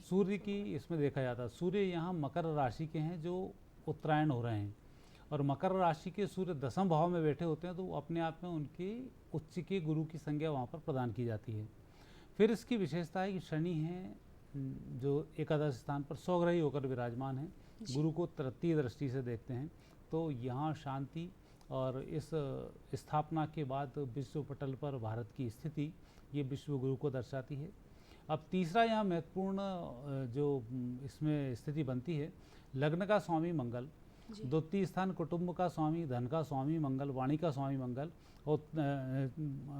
सूर्य की इसमें देखा जाता है। सूर्य यहाँ मकर राशि के हैं जो उत्तरायण हो रहे हैं और मकर राशि के सूर्य 10वें भाव में बैठे होते हैं तो अपने आप में उनकी उच्च के गुरु की संज्ञा वहाँ पर प्रदान की जाती है। फिर इसकी विशेषता है कि शनि है जो एकादश स्थान पर स्वग्रही होकर विराजमान है, गुरु को तृतीय दृष्टि से देखते हैं। तो यहाँ शांति और इस स्थापना के बाद विश्व पटल पर भारत की स्थिति ये विश्व गुरु को दर्शाती है। अब तीसरा यहाँ महत्वपूर्ण जो इसमें स्थिति बनती है, लग्न का स्वामी मंगल, द्वितीय स्थान कुटुंब का स्वामी, धन का स्वामी मंगल, वाणी का स्वामी मंगल और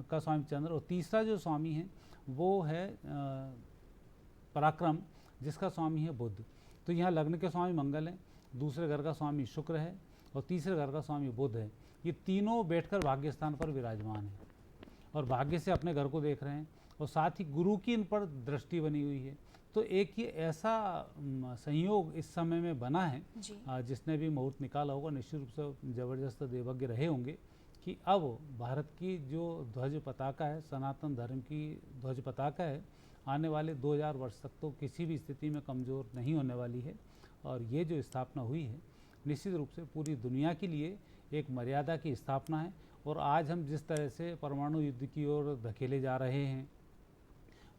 का स्वामी चंद्र, और तीसरा जो स्वामी है वो है पराक्रम जिसका स्वामी है बुध। तो यहाँ लग्न के स्वामी मंगल है, दूसरे घर का स्वामी शुक्र है और तीसरे घर का स्वामी बुध है। ये तीनों बैठकर भाग्य स्थान पर विराजमान है और भाग्य से अपने घर को देख रहे हैं और साथ ही गुरु की इन पर दृष्टि बनी हुई है। तो एक ये ऐसा संयोग इस समय में बना है, जिसने भी मुहूर्त निकाला होगा निश्चित रूप से जबरदस्त देवज्ञ रहे होंगे कि अब भारत की जो ध्वज पताका है, सनातन धर्म की ध्वज पताका है, आने वाले 2000 वर्ष तक तो किसी भी स्थिति में कमज़ोर नहीं होने वाली है। और ये जो स्थापना हुई है निश्चित रूप से पूरी दुनिया के लिए एक मर्यादा की स्थापना है। और आज हम जिस तरह से परमाणु युद्ध की ओर धकेले जा रहे हैं,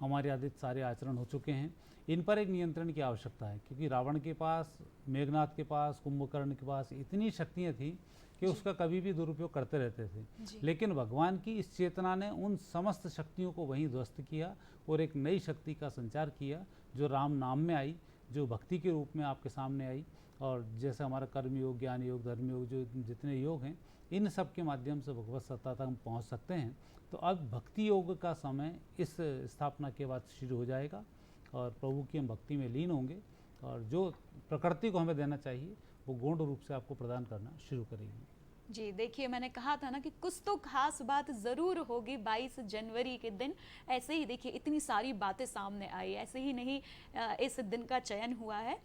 हमारे आदित सारे आचरण हो चुके हैं, इन पर एक नियंत्रण की आवश्यकता है क्योंकि रावण के पास, मेघनाथ के पास, कुंभकर्ण के पास इतनी शक्तियाँ थी कि उसका कभी भी दुरुपयोग करते रहते थे। लेकिन भगवान की इस चेतना ने उन समस्त शक्तियों को वहीं ध्वस्त किया और एक नई शक्ति का संचार किया जो राम नाम में आई, जो भक्ति के रूप में आपके सामने आई। और जैसे हमारा कर्म योग, ज्ञान योग, धर्म योग, जो जितने योग हैं, इन सब के माध्यम से भगवत सत्ता तक हम पहुँच सकते हैं। तो अब भक्ति योग का समय इस स्थापना के बाद शुरू हो जाएगा और प्रभु की हम भक्ति में लीन होंगे और जो प्रकृति को हमें देना चाहिए वो गौण रूप से आपको प्रदान करना शुरू करेगी। जी देखिए, मैंने कहा था ना कि कुछ तो खास बात ज़रूर होगी 22 जनवरी के दिन। ऐसे ही देखिए इतनी सारी बातें सामने आई, ऐसे ही नहीं इस दिन का चयन हुआ है।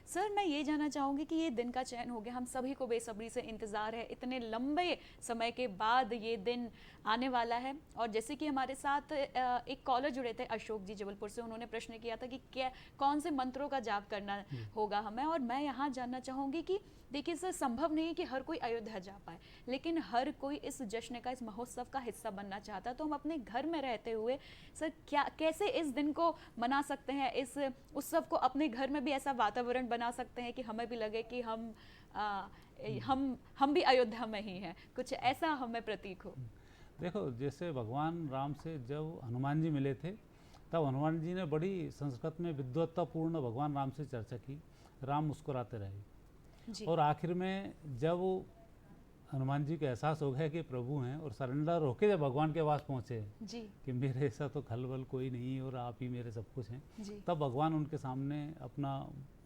सर मैं ये जानना चाहूँगी कि ये दिन का चयन हो गया, हम सभी को बेसब्री से इंतज़ार है, इतने लंबे समय के बाद ये दिन आने वाला है। और जैसे कि हमारे साथ एक कॉलर जुड़े थे अशोक जी जबलपुर से, उन्होंने प्रश्न किया था कि क्या कौन से मंत्रों का जाप करना होगा हमें। और मैं यहाँ जानना चाहूँगी कि देखिए सर, संभव नहीं कि हर कोई अयोध्या जा पाए, लेकिन हर कोई इस जश्न का, इस महोत्सव का हिस्सा बनना चाहता है। तो हम अपने घर में रहते हुए सर कैसे इस दिन को मना सकते हैं, इस उत्सव को अपने घर में भी ऐसा वातावरण बना सकते हैं कि हमें भी लगे कि हम हम भी अयोध्या में ही हैं, कुछ ऐसा हमें प्रतीक हो। देखो, जैसे भगवान राम से जब हनुमान जी मिले थे, तब हनुमान जी ने बड़ी संस्कृत में विद्वत्तापूर्ण भगवान राम से चर्चा की। राम मुस्कुराते रहे जी। और आखिर में जब हनुमान जी को एहसास हो गया कि प्रभु हैं और सरेंडर होके जब भगवान के पास पहुँचे जी कि मेरे ऐसा तो खलबल कोई नहीं है और आप ही मेरे सब कुछ हैं, जी तब भगवान उनके सामने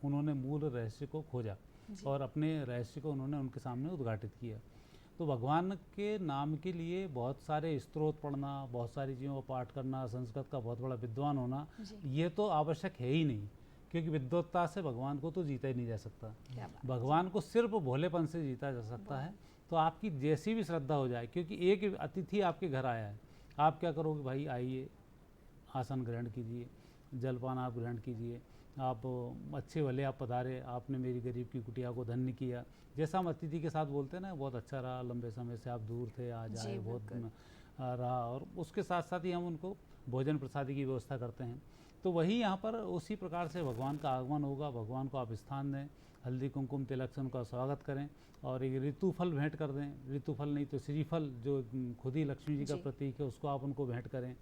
उन्होंने मूल रहस्य को खोजा जी। और अपने रहस्य को उन्होंने उनके सामने उद्घाटित किया। तो भगवान के नाम के लिए बहुत सारे स्त्रोत पढ़ना, बहुत सारी चीज़ों का पाठ करना, संस्कृत का बहुत बड़ा विद्वान होना, जी। ये तो आवश्यक है ही नहीं, क्योंकि विद्वत्ता से भगवान को तो जीता ही नहीं जा सकता। क्या बात। भगवान को सिर्फ भोलेपन से जीता जा सकता है। तो आपकी जैसी भी श्रद्धा हो जाए, क्योंकि एक अतिथि आपके घर आया है, आप क्या करोगे, भाई आइए, आसन ग्रहण कीजिए, जलपान आप ग्रहण कीजिए, आप अच्छे भले आप पधारे, आपने मेरी गरीब की कुटिया को धन्य किया, जैसा हम अतिथि के साथ बोलते हैं ना, बहुत अच्छा रहा, लंबे समय से आप दूर थे, आज आए, बहुत रहा, और उसके साथ साथ ही हम उनको भोजन प्रसादी की व्यवस्था करते हैं। तो वही यहाँ पर उसी प्रकार से भगवान का आगमन होगा। भगवान को आप स्थान दें, हल्दी कुमकुम तिलक से उनका स्वागत करें और एक ऋतुफल भेंट कर दें। ऋतुफल नहीं तो श्रीफल, जो खुद ही लक्ष्मी जी का प्रतीक है, उसको आप उनको भेंट करें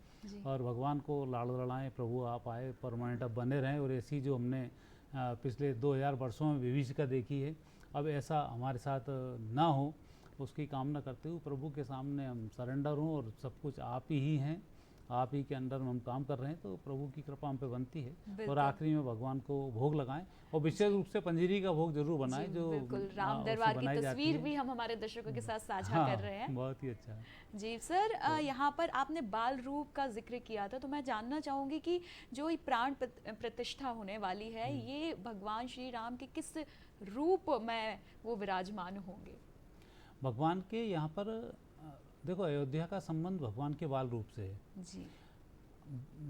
और भगवान को लाड़ लड़ाएँ, प्रभु आप आए, परमानेंट अब बने रहें। और ऐसी जो हमने पिछले 2000 वर्षों में विभीषिका देखी है, अब ऐसा हमारे साथ ना हो, उसकी कामना करते हुए प्रभु के सामने हम सरेंडर हों और सब कुछ आप ही हैं, आप ही के अंडर में हम काम कर रहे हैं, तो प्रभु की कृपा हम पे बनती है। और आखिरी में भगवान को भोग लगाएं और विशेष रूप से पंजीरी का भोग जरूर बनाएं, जो बिल्कुल राम दरबार की तस्वीर भी हम हमारे दर्शकों के साथ साझा कर रहे हैं। बहुत ही अच्छा जी सर, यहाँ पर आपने बाल रूप का जिक्र किया था, तो मैं जानना चाहूँगी कि जो ये प्राण प्रतिष्ठा होने वाली है, ये भगवान श्री राम के किस रूप में वो विराजमान होंगे? भगवान के यहाँ पर देखो, अयोध्या का संबंध भगवान के बाल रूप से है जी।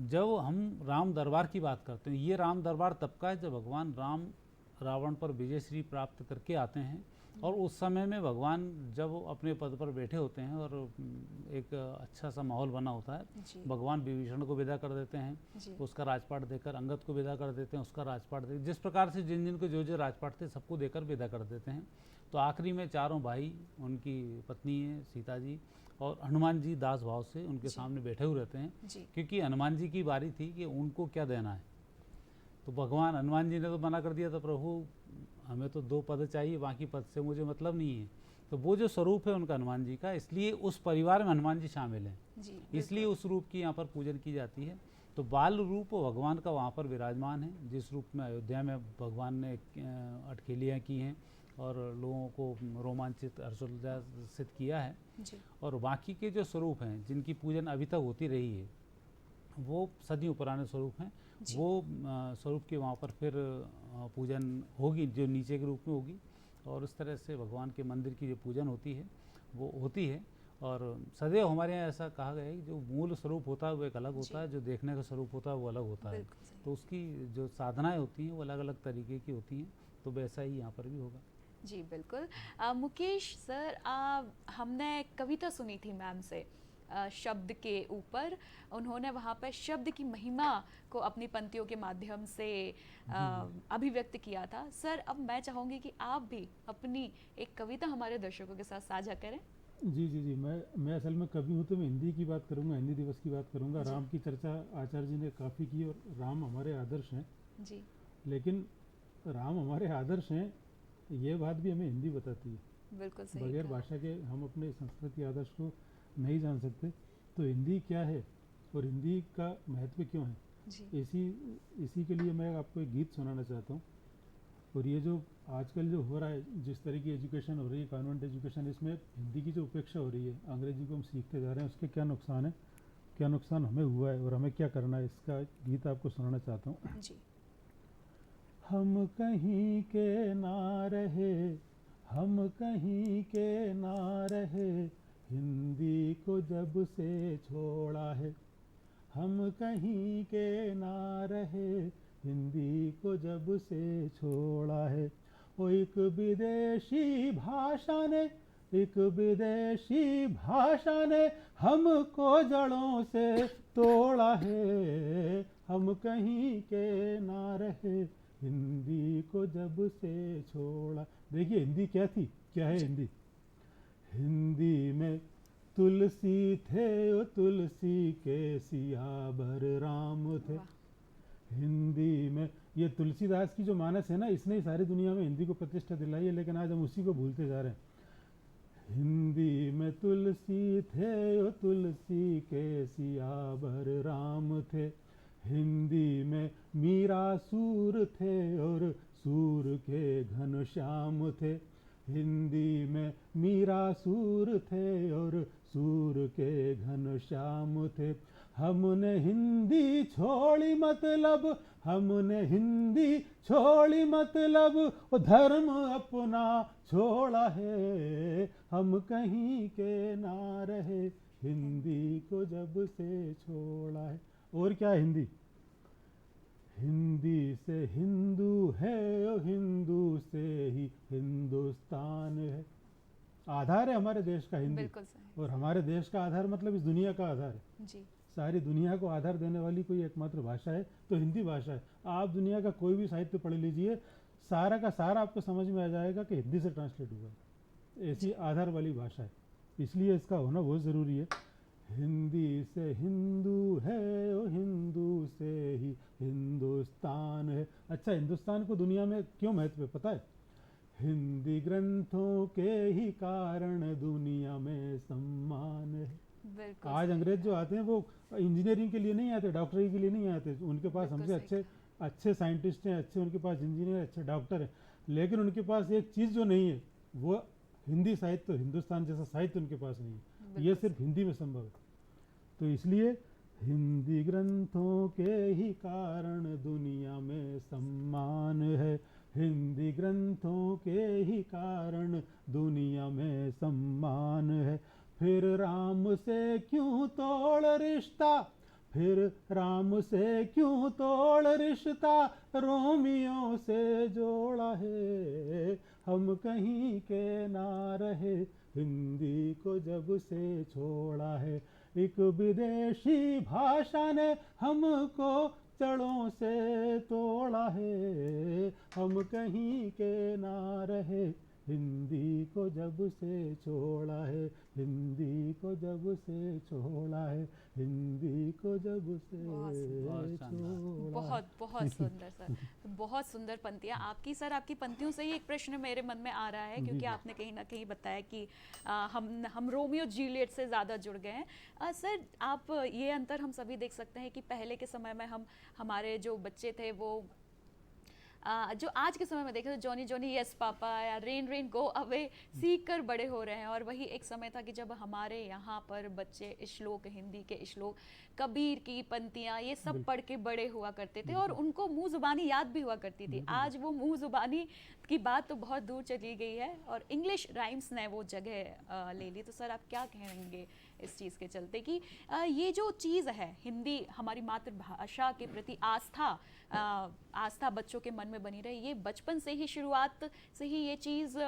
जब हम राम दरबार की बात करते हैं, ये राम दरबार तब का है जब भगवान राम रावण पर विजय श्री प्राप्त करके आते हैं, और उस समय में भगवान जब अपने पद पर बैठे होते हैं और एक अच्छा सा माहौल बना होता है, भगवान विभीषण को विदा कर देते हैं, उसका राजपाट देकर अंगद को विदा कर देते हैं, उसका राजपाट दे, जिस प्रकार से जिन जिन को जो जो राजपाट थे सबको देकर विदा कर देते हैं। तो आखिरी में चारों भाई, उनकी पत्नी है सीता जी और हनुमान जी दास भाव से उनके सामने बैठे हुए रहते हैं, क्योंकि हनुमान जी की बारी थी कि उनको क्या देना है। तो भगवान हनुमान जी ने तो मना कर दिया था, प्रभु हमें तो 2 पद चाहिए, बाकी पद से मुझे मतलब नहीं है। तो वो जो स्वरूप है उनका हनुमान जी का, इसलिए उस परिवार में हनुमान जी शामिल हैं, इसलिए उस रूप की यहाँ पर पूजन की जाती है। तो बाल रूप भगवान का वहाँ पर विराजमान है, जिस रूप में अयोध्या में भगवान ने अटखेलियाँ की हैं और लोगों को रोमांचित हर्षोल्लासित किया है। और बाकी के जो स्वरूप हैं जिनकी पूजन अभी तक होती रही है, वो सदियों पुराने स्वरूप हैं, वो स्वरूप के वहाँ पर फिर पूजन होगी, जो नीचे के रूप में होगी। और इस तरह से भगवान के मंदिर की जो पूजन होती है वो होती है। और सदैव हमारे यहाँ ऐसा कहा गया है कि जो मूल स्वरूप होता है वो एक अलग होता है, जो देखने का स्वरूप होता है वो अलग होता है। तो उसकी जो साधनाएं होती हैं वो अलग अलग तरीके की होती हैं, तो वैसा ही यहाँ पर भी होगा। जी बिल्कुल। मुकेश सर, हमने कविता सुनी थी मैम से शब्द के ऊपर, उन्होंने वहाँ पर शब्द की महिमा को अपनी पंक्तियों के माध्यम से अभिव्यक्त किया था। सर, अब मैं चाहूँगी कि आप भी अपनी एक कविता हमारे दर्शकों के साथ साझा करें। जी, मैं असल में कवि हूँ, तो मैं हिंदी की बात करूँगा, हिंदी दिवस की बात करूँगा। राम की चर्चा आचार्य जी ने काफ़ी की और राम हमारे आदर्श हैं जी, लेकिन राम हमारे आदर्श हैं ये बात भी हमें हिंदी बताती है। बिल्कुल सही। बगैर भाषा के हम अपने संस्कृति आदर्श को नहीं जान सकते। तो हिंदी क्या है और हिंदी का महत्व क्यों है, इसी के लिए मैं आपको एक गीत सुनाना चाहता हूँ। और ये जो आजकल जो हो रहा है, जिस तरह की एजुकेशन हो रही है, कॉन्वेंट एजुकेशन, इसमें हिंदी की जो उपेक्षा हो रही है, अंग्रेजी को हम सीखते जा रहे हैं, उसके क्या नुकसान है, क्या नुकसान हमें हुआ है और हमें क्या करना है, इसका गीत आपको सुनाना चाहता हूँ। हम कहीं के ना रहे, हम कहीं के ना रहे, हिंदी को जब से छोड़ा है। हम कहीं के ना रहे, हिंदी को जब से छोड़ा है। वो एक विदेशी भाषा ने, एक विदेशी भाषा ने हमको जड़ों से तोड़ा है। हम कहीं के ना रहे, हिंदी को जब से छोड़ा। देखिए हिंदी क्या थी, क्या है हिंदी। हिंदी में तुलसी थे, ओ तुलसी के सियावर राम थे। हिंदी में ये तुलसीदास की जो मानस है ना, इसने ही सारी दुनिया में हिंदी को प्रतिष्ठा दिलाई है, लेकिन आज हम उसी को भूलते जा रहे हैं। हिंदी में तुलसी थे, ओ तुलसी के सियावर राम थे। हिंदी में मीरा सूर थे और सूर के घनश्याम थे। हिंदी में मीरा सूर थे और सूर के घनश्याम थे। हमने हिंदी छोड़ी मतलब, हमने हिंदी छोड़ी मतलब वो धर्म अपना छोड़ा है। हम कहीं के ना रहे, हिंदी को जब से छोड़ा है। और क्या हिंदी, हिंदी से हिंदू है, ओ हिंदू से ही हिंदुस्तान है। आधार है हमारे देश का हिंदी। बिल्कुल सही। और हमारे देश का आधार मतलब इस दुनिया का आधार है। जी सारी दुनिया को आधार देने वाली कोई एकमात्र भाषा है तो हिंदी भाषा है। आप दुनिया का कोई भी साहित्य पढ़ लीजिए, सारा का सारा आपको समझ में आ जाएगा कि हिंदी से ट्रांसलेट हुआ है। ऐसी आधार वाली भाषा है, इसलिए इसका होना बहुत ज़रूरी है। हिंदी से हिंदू है, ओ हिंदू से ही हिंदुस्तान है। अच्छा, हिंदुस्तान को दुनिया में क्यों महत्व है पता है? हिंदी ग्रंथों के ही कारण दुनिया में सम्मान है। बिल्कुल आज सही। अंग्रेज जो आते हैं वो इंजीनियरिंग के लिए नहीं आते, डॉक्टरी के लिए नहीं आते। उनके पास बिल्कुल हमसे सही अच्छे साइंटिस्ट हैं, अच्छे उनके पास इंजीनियर, अच्छे डॉक्टर हैं, लेकिन उनके पास एक चीज़ जो नहीं है वो हिंदी साहित्य, हिंदुस्तान जैसा साहित्य उनके पास नहीं है। ये सिर्फ हिंदी में संभव है। तो इसलिए हिंदी ग्रंथों के ही कारण दुनिया में सम्मान है। हिंदी ग्रंथों के ही कारण दुनिया में सम्मान है। फिर राम से क्यों तोड़ रिश्ता, फिर राम से क्यों तोड़ रिश्ता, रोमियो से जोड़ा है। हम कहीं के ना रहे, हिंदी को जब से छोड़ा है। एक विदेशी भाषा ने हमको जड़ों से तोड़ा है। हम कहीं के ना रहे, हिंदी को जब से छोड़ा है। हिंदी को जब से छोड़ा है, हिंदी को जब से छोड़ा। बहुत बहुत सुंदर सर, बहुत सुंदर पंक्तियाँ आपकी। सर आपकी पंक्तियों से ही एक प्रश्न मेरे मन में आ रहा है, क्योंकि आपने कहीं ना कहीं बताया कि हम रोमियो जूलियट से ज़्यादा जुड़ गए हैं। सर आप ये अंतर हम सभी देख सकते हैं कि पहले के समय में हमारे जो बच्चे थे वो जो आज के समय में देखें तो जॉनी जॉनी यस पापा या रेन रेन गो अवे सीख कर बड़े हो रहे हैं। और वही एक समय था कि जब हमारे यहाँ पर बच्चे श्लोक, हिंदी के श्लोक, कबीर की पंक्तियाँ, ये सब पढ़ के बड़े हुआ करते थे और उनको मुंह जुबानी याद भी हुआ करती थी। आज वो मुंह जुबानी की बात तो बहुत दूर चली गई है और इंग्लिश राइम्स ने वो जगह ले ली। तो सर आप क्या कहेंगे इस चीज़ के चलते कि ये जो चीज़ है हिंदी, हमारी मातृभाषा के प्रति आस्था बच्चों के मन में बनी रहे, ये बचपन से ही, शुरुआत से ही ये चीज़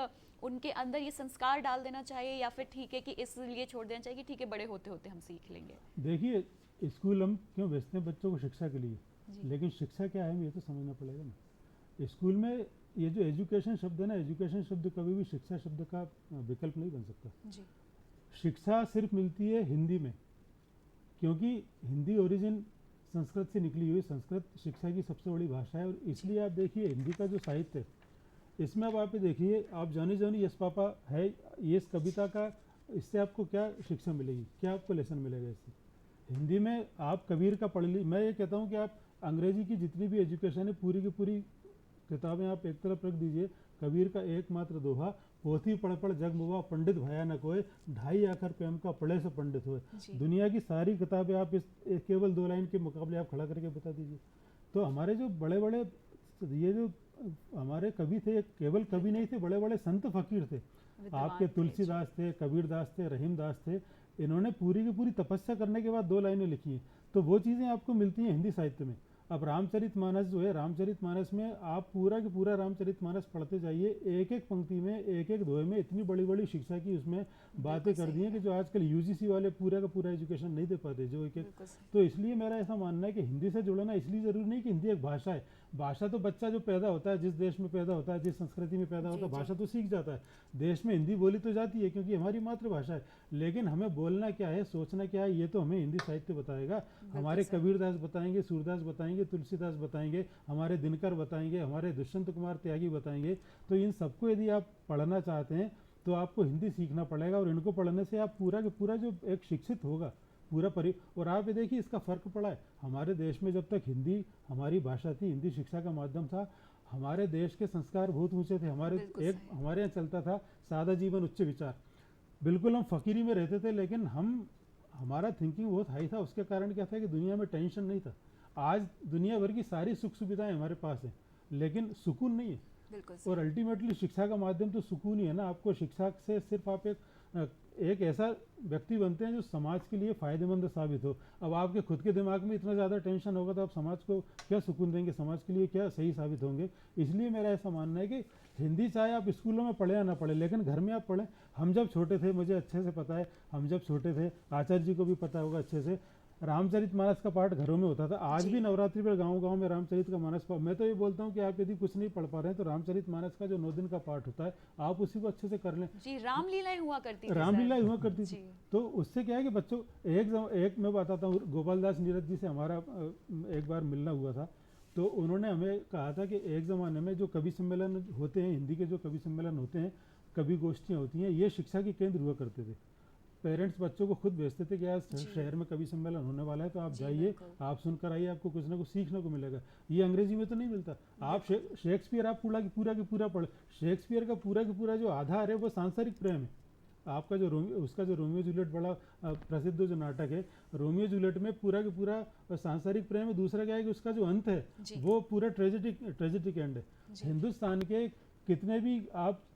उनके अंदर ये संस्कार डाल देना चाहिए, या फिर ठीक है कि इसलिए छोड़ देना चाहिए कि ठीक है बड़े होते होते हम सीख लेंगे? देखिए, स्कूल हम क्यों भेजते हैं बच्चों को? शिक्षा के लिए, लेकिन शिक्षा क्या है ये तो समझना पड़ेगा ना। स्कूल में ये जो एजुकेशन शब्द है ना, एजुकेशन शब्द कभी भी शिक्षा शब्द का विकल्प नहीं बन सकता जी। शिक्षा सिर्फ मिलती है हिंदी में, क्योंकि हिंदी ओरिजिन संस्कृत से निकली हुई, संस्कृत शिक्षा की सबसे बड़ी भाषा है। और इसलिए आप देखिए हिंदी का जो साहित्य है, इसमें अब आप देखिए, आप जॉनी जॉनी यस पापा है, ये इस कविता का, इससे आपको क्या शिक्षा मिलेगी, क्या आपको लेसन मिलेगा इससे? हिंदी में आप कबीर का पढ़ ली। मैं ये कहता हूँ कि आप अंग्रेजी की जितनी भी एजुकेशन है, पूरी की पूरी किताबें आप एक तरफ रख दीजिए। कबीर का एकमात्र दोहा, पोथी पढ़ पढ़ जग मुआ, पंडित भया न कोय, ढाई आखर प्रेम का पढ़े से पंडित हुए। दुनिया की सारी किताबें आप इस केवल 2 लाइन के मुकाबले आप खड़ा करके बता दीजिए। तो हमारे जो बड़े बड़े ये जो हमारे कवि थे, केवल कवि नहीं थे, बड़े बड़े संत फकीर थे। आपके तुलसीदास थे, कबीरदास थे, रहीमदास थे। इन्होंने पूरी की पूरी तपस्या करने के बाद 2 लाइनें लिखी हैं। तो वो चीज़ें आपको मिलती हैं हिंदी साहित्य में। अब रामचरितमानस जो है, रामचरितमानस में आप पूरा के पूरा रामचरितमानस पढ़ते जाइए, एक एक पंक्ति में, एक एक दोहे में इतनी बड़ी बड़ी शिक्षा की उसमें बातें कर दी हैं कि जो आजकल यूजीसी वाले पूरा का पूरा एजुकेशन नहीं दे पाते जो एक। तो इसलिए मेरा ऐसा मानना है कि हिंदी से जुड़ना इसलिए ज़रूरी नहीं कि हिंदी एक भाषा है, भाषा तो बच्चा जो पैदा होता है, जिस देश में पैदा होता है, जिस संस्कृति में पैदा होता है, भाषा तो सीख जाता है। देश में हिंदी बोली तो जाती है क्योंकि हमारी मातृभाषा है, लेकिन हमें बोलना क्या है, सोचना क्या है, ये तो हमें हिंदी साहित्य बताएगा। हमारे कबीरदास बताएंगे, सूरदास बताएंगे, तुलसीदास बताएंगे, हमारे दिनकर बताएंगे, हमारे दुष्यंत कुमार त्यागी बताएंगे। तो इन सबको यदि आप पढ़ना चाहते हैं तो आपको हिंदी सीखना पड़ेगा, और इनको पढ़ने से आप पूरा के पूरा जो एक शिक्षित होगा पूरा और आप ये देखिए इसका फ़र्क पड़ा है। हमारे देश में जब तक हिंदी हमारी भाषा थी, हिंदी शिक्षा का माध्यम था, हमारे देश के संस्कार बहुत ऊंचे थे। हमारे यहाँ चलता था सादा जीवन उच्च विचार। बिल्कुल हम फकीरी में रहते थे, लेकिन हमारा थिंकिंग बहुत हाई था। उसके कारण क्या था कि दुनिया में टेंशन नहीं था। आज दुनिया भर की सारी सुख सुविधाएं हमारे पास हैं, लेकिन सुकून नहीं है। और अल्टीमेटली शिक्षा का माध्यम तो सुकून ही है ना। आपको शिक्षा से सिर्फ आप एक ऐसा व्यक्ति बनते हैं जो समाज के लिए फ़ायदेमंद साबित हो। अब आपके खुद के दिमाग में इतना ज़्यादा टेंशन होगा तो आप समाज को क्या सुकून देंगे, समाज के लिए क्या सही साबित होंगे। इसलिए मेरा ऐसा मानना है कि हिंदी चाहे आप स्कूलों में पढ़े या ना पढ़े, लेकिन घर में आप पढ़ें। हम जब छोटे थे, मुझे अच्छे से पता है, हम जब छोटे थे, आचार्य जी को भी पता होगा अच्छे से, रामचरितमानस का पाठ घरों में होता था। आज भी नवरात्रि पर गांव-गांव में रामचरित का मानस मैं तो ये बोलता हूँ कि आप यदि कुछ नहीं पढ़ पा रहे हैं तो रामचरितमानस का जो 9 दिन का पाठ होता है आप उसी को अच्छे से कर लें। जी, रामलीलाएं हुआ करती थी। रामलीला हुआ करती थी। तो उससे क्या है कि बच्चों एक मैं बताता हूँ, गोपालदास नीरज जी से हमारा एक बार मिलना हुआ था। तो उन्होंने हमें कहा था कि एक ज़माने में जो कवि सम्मेलन होते हैं, हिंदी के जो कवि सम्मेलन होते हैं, कवि गोष्ठियाँ होती हैं, ये शिक्षा के केंद्र हुआ करते थे। पेरेंट्स बच्चों को खुद भेजते थे कि आज शहर में कवि सम्मेलन होने वाला है, तो आप जाइए, आप सुनकर आइए, आपको कुछ ना कुछ सीखने को मिलेगा। ये अंग्रेजी में तो नहीं मिलता। आप शेक्सपियर आप पूरा की पूरा पढ़े। शेक्सपियर का पूरा जो आधार है वो सांसारिक प्रेम है। आपका जो उसका जो रोमियो जूलियट बड़ा प्रसिद्ध जो नाटक है, रोमियो जूलियट में पूरा की पूरा सांसारिक प्रेम है। दूसरा क्या है कि उसका जो अंत है वो पूरा ट्रेजिक एंड है। हिंदुस्तान के कितने भी आप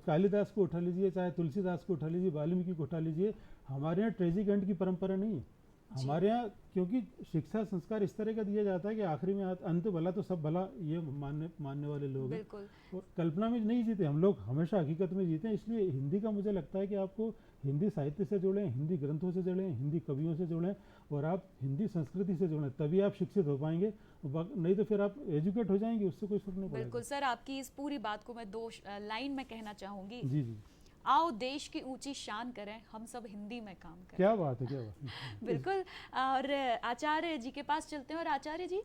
कालिदास को उठा लीजिए, चाहे तुलसीदास को उठा लीजिए, वाल्मीकि को उठा लीजिए, हमारे यहाँ ट्रेजिक एंड की परंपरा नहीं है। हमारे यहाँ क्योंकि शिक्षा संस्कार इस तरह का दिया जाता है कि आखिरी में अंत भला तो सब भला, ये मानने वाले लोग हैं। और कल्पना में नहीं जीते हम लोग, हमेशा हकीकत में जीते हैं। इसलिए हिंदी का मुझे लगता है कि आपको हिंदी साहित्य से जोड़ें, हिंदी ग्रंथों से जोड़ें, हिंदी कवियों से जोड़ें, और आप हिंदी संस्कृति से जोड़ें, तभी आप शिक्षित हो पाएंगे। नहीं तो फिर आप एजुकेट हो जाएंगे, उससे कोई फर्क नहीं पड़ेगा। बिल्कुल सर, आपकी इस पूरी बात को मैं 2 लाइन में कहना चाहूंगी। जी जी। आओ देश की ऊंची शान करें, हम सब हिंदी में काम करें। क्या बात है, क्या बात है। बिल्कुल। और आचार्य जी के पास चलते हैं। और आचार्य जी,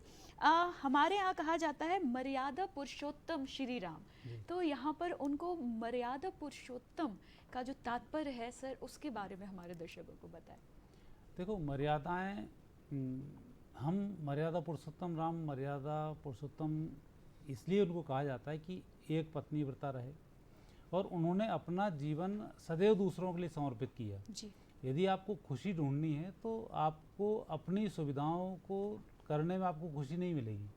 हमारे यहाँ कहा जाता है मर्यादा पुरुषोत्तम श्री राम, तो यहाँ पर उनको मर्यादा पुरुषोत्तम का जो तात्पर्य है सर, उसके बारे में हमारे दर्शकों को बताएं। देखो, मर्यादाएं, हम मर्यादा पुरुषोत्तम राम, मर्यादा पुरुषोत्तम इसलिए उनको कहा जाता है कि एक पत्नी व्रता रहे और उन्होंने अपना जीवन सदैव दूसरों के लिए समर्पित किया। जी। यदि आपको खुशी ढूंढनी है तो आपको अपनी सुविधाओं को करने में आपको खुशी नहीं मिलेगी।